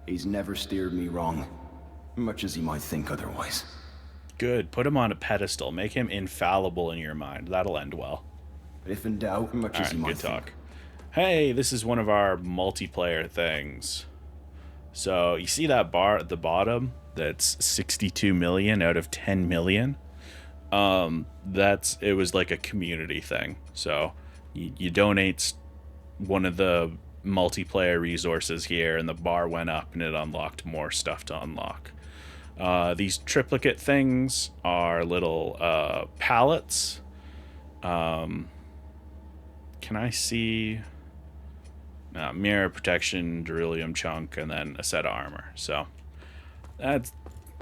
He's never steered me wrong, much as he might think otherwise. Good. Put him on a pedestal. Make him infallible in your mind. That'll end well. But if in doubt, much as he might think. Good talk. Hey, this is one of our multiplayer things. So you see that bar at the bottom? That's 62 million out of 10 million. It was like a community thing. So you donate one of the multiplayer resources here, and the bar went up, and it unlocked more stuff to unlock. These triplicate things are little pallets. Can I see? Mirror protection, beryllium chunk, and then a set of armor. So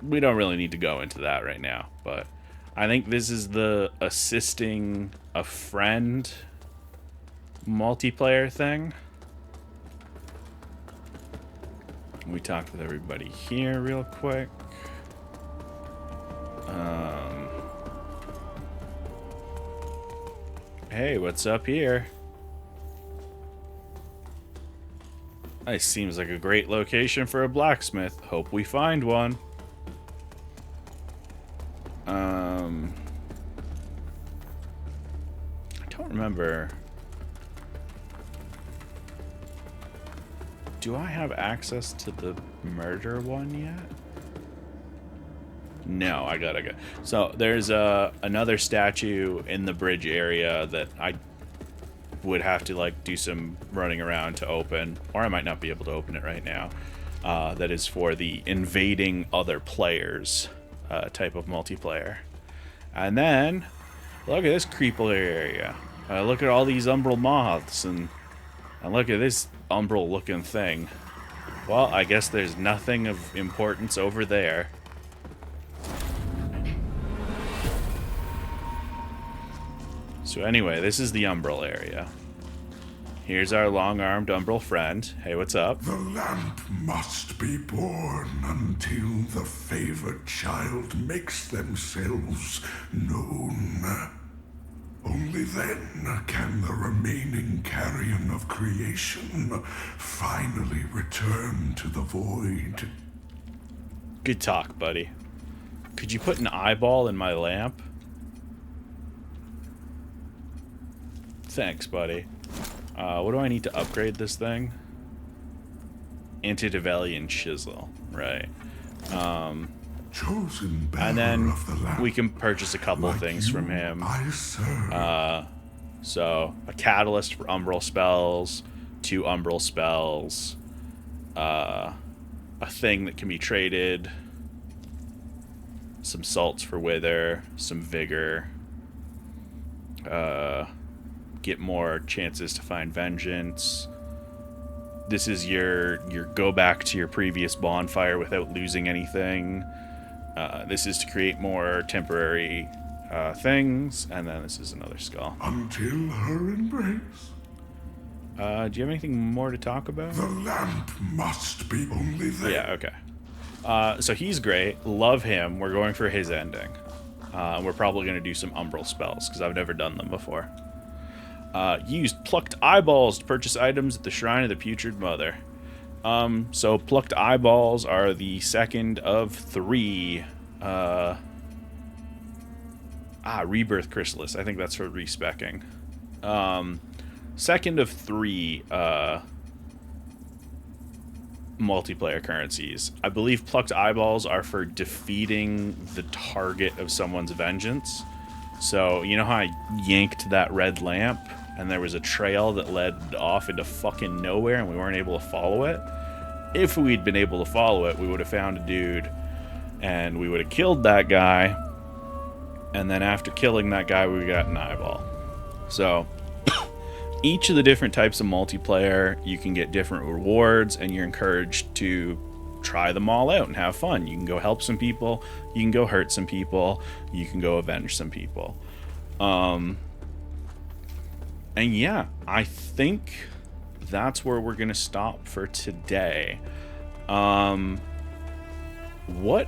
we don't really need to go into that right now, but I think this is the assisting a friend multiplayer thing. We talked with everybody here real quick. Hey, what's up here? This seems like a great location for a blacksmith. Hope we find one. I don't remember. Do I have access to the murder one yet? No, I gotta go. So there's another statue in the bridge area that I would have to like do some running around to open, or I might not be able to open it right now. That is for the invading other players type of multiplayer. And then look at this creeper area. Look at all these umbral moths, and look at this umbral looking thing. Well, I guess there's nothing of importance over there. So anyway, this is the umbral area. Here's our long-armed umbral friend. Hey, what's up? The lamp must be born until the favored child makes themselves known. Only then can the remaining carrion of creation finally return to the void. Good talk, buddy. Could you put an eyeball in my lamp? Thanks, buddy. What do I need to upgrade this thing? Antediluvian chisel, right. Chosen and then of the lamp, we can purchase a couple things from him. I serve. So, a catalyst for umbral spells, 2 umbral spells, a thing that can be traded, some salts for wither, some vigor, get more chances to find vengeance. This is your go back to your previous bonfire without losing anything. This is to create more temporary things, and then this is another skull. Until her embrace. Do you have anything more to talk about? The lamp must be only there. Yeah, okay. So he's great. Love him. We're going for his ending. We're probably going to do some umbral spells, because I've never done them before. Used plucked eyeballs to purchase items at the Shrine of the Putrid Mother. So plucked eyeballs are the second of 3 rebirth chrysalis. I think that's for respecking. Second of 3 multiplayer currencies. I believe plucked eyeballs are for defeating the target of someone's vengeance. So, you know how I yanked that red lamp and there was a trail that led off into fucking nowhere and we weren't able to follow it? If we'd been able to follow it, we would have found a dude and we would have killed that guy. And then after killing that guy, we got an eyeball. So, each of the different types of multiplayer, you can get different rewards, and you're encouraged to try them all out and have fun. You can go help some people, you can go hurt some people, you can go avenge some people. And yeah, I think that's where we're gonna stop for today. What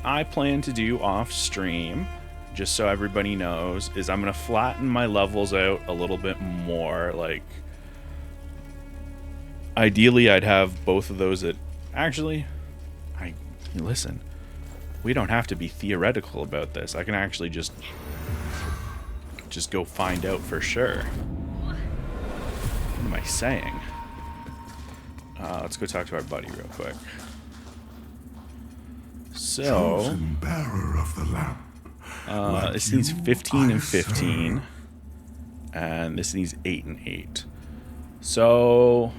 I plan to do off stream, just so everybody knows, is I'm gonna flatten my levels out a little bit more. Like, ideally I'd have both of those at... Actually, listen, we don't have to be theoretical about this. I can actually just go find out for sure. What am I saying? Let's go talk to our buddy real quick. So, Chosen bearer of the lamp. this needs 15 and 15, and this needs 8 and 8. So,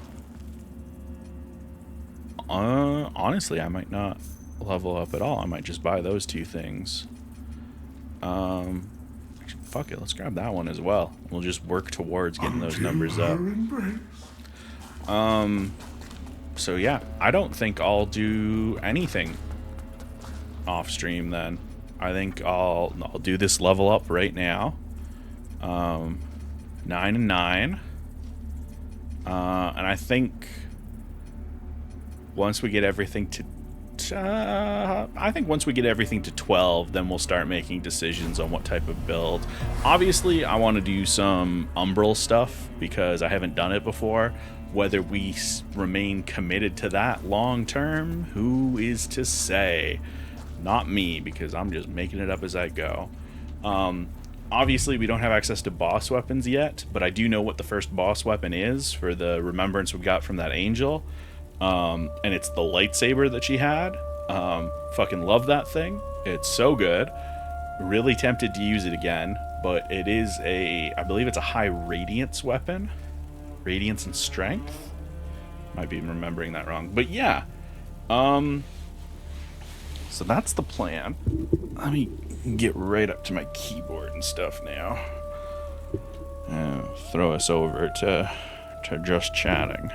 honestly, I might not level up at all. I might just buy those 2 things. Actually, fuck it, let's grab that one as well. We'll just work towards getting those numbers up. So yeah, I don't think I'll do anything off stream then. I think I'll do this level up right now. 9 and 9. And I think once we get everything to once we get everything to 12, then we'll start making decisions on what type of build. Obviously, I want to do some umbral stuff because I haven't done it before. Whether we remain committed to that long term, who is to say? Not me, because I'm just making it up as I go. Obviously, we don't have access to boss weapons yet, but I do know what the first boss weapon is for the remembrance we got from that angel. And it's the lightsaber that she had. Fucking love that thing. It's so good. Really tempted to use it again, but it is I believe it's a high radiance weapon. Radiance and strength. Might be remembering that wrong, but yeah. So that's the plan. Let me get right up to my keyboard and stuff now. Throw us over to just chatting.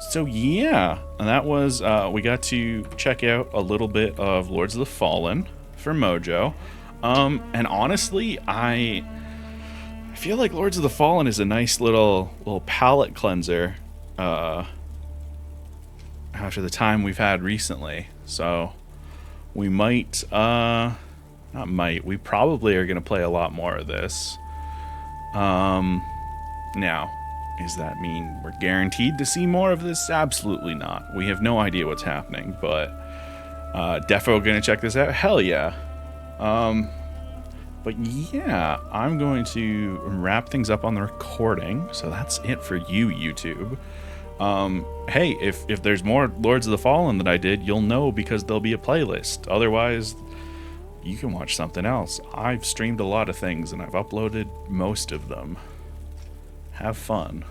So yeah, that was, we got to check out a little bit of Lords of the Fallen for Mojo. And honestly, I feel like Lords of the Fallen is a nice little palate cleanser after the time we've had recently. So we might, we probably are going to play a lot more of this. Now, does that mean we're guaranteed to see more of this? Absolutely not. We have no idea what's happening, but defo gonna check this out? Hell yeah. But yeah, I'm going to wrap things up on the recording. So that's it for you, YouTube. Hey, if there's more Lords of the Fallen that I did, you'll know because there'll be a playlist. Otherwise, you can watch something else. I've streamed a lot of things and I've uploaded most of them. Have fun.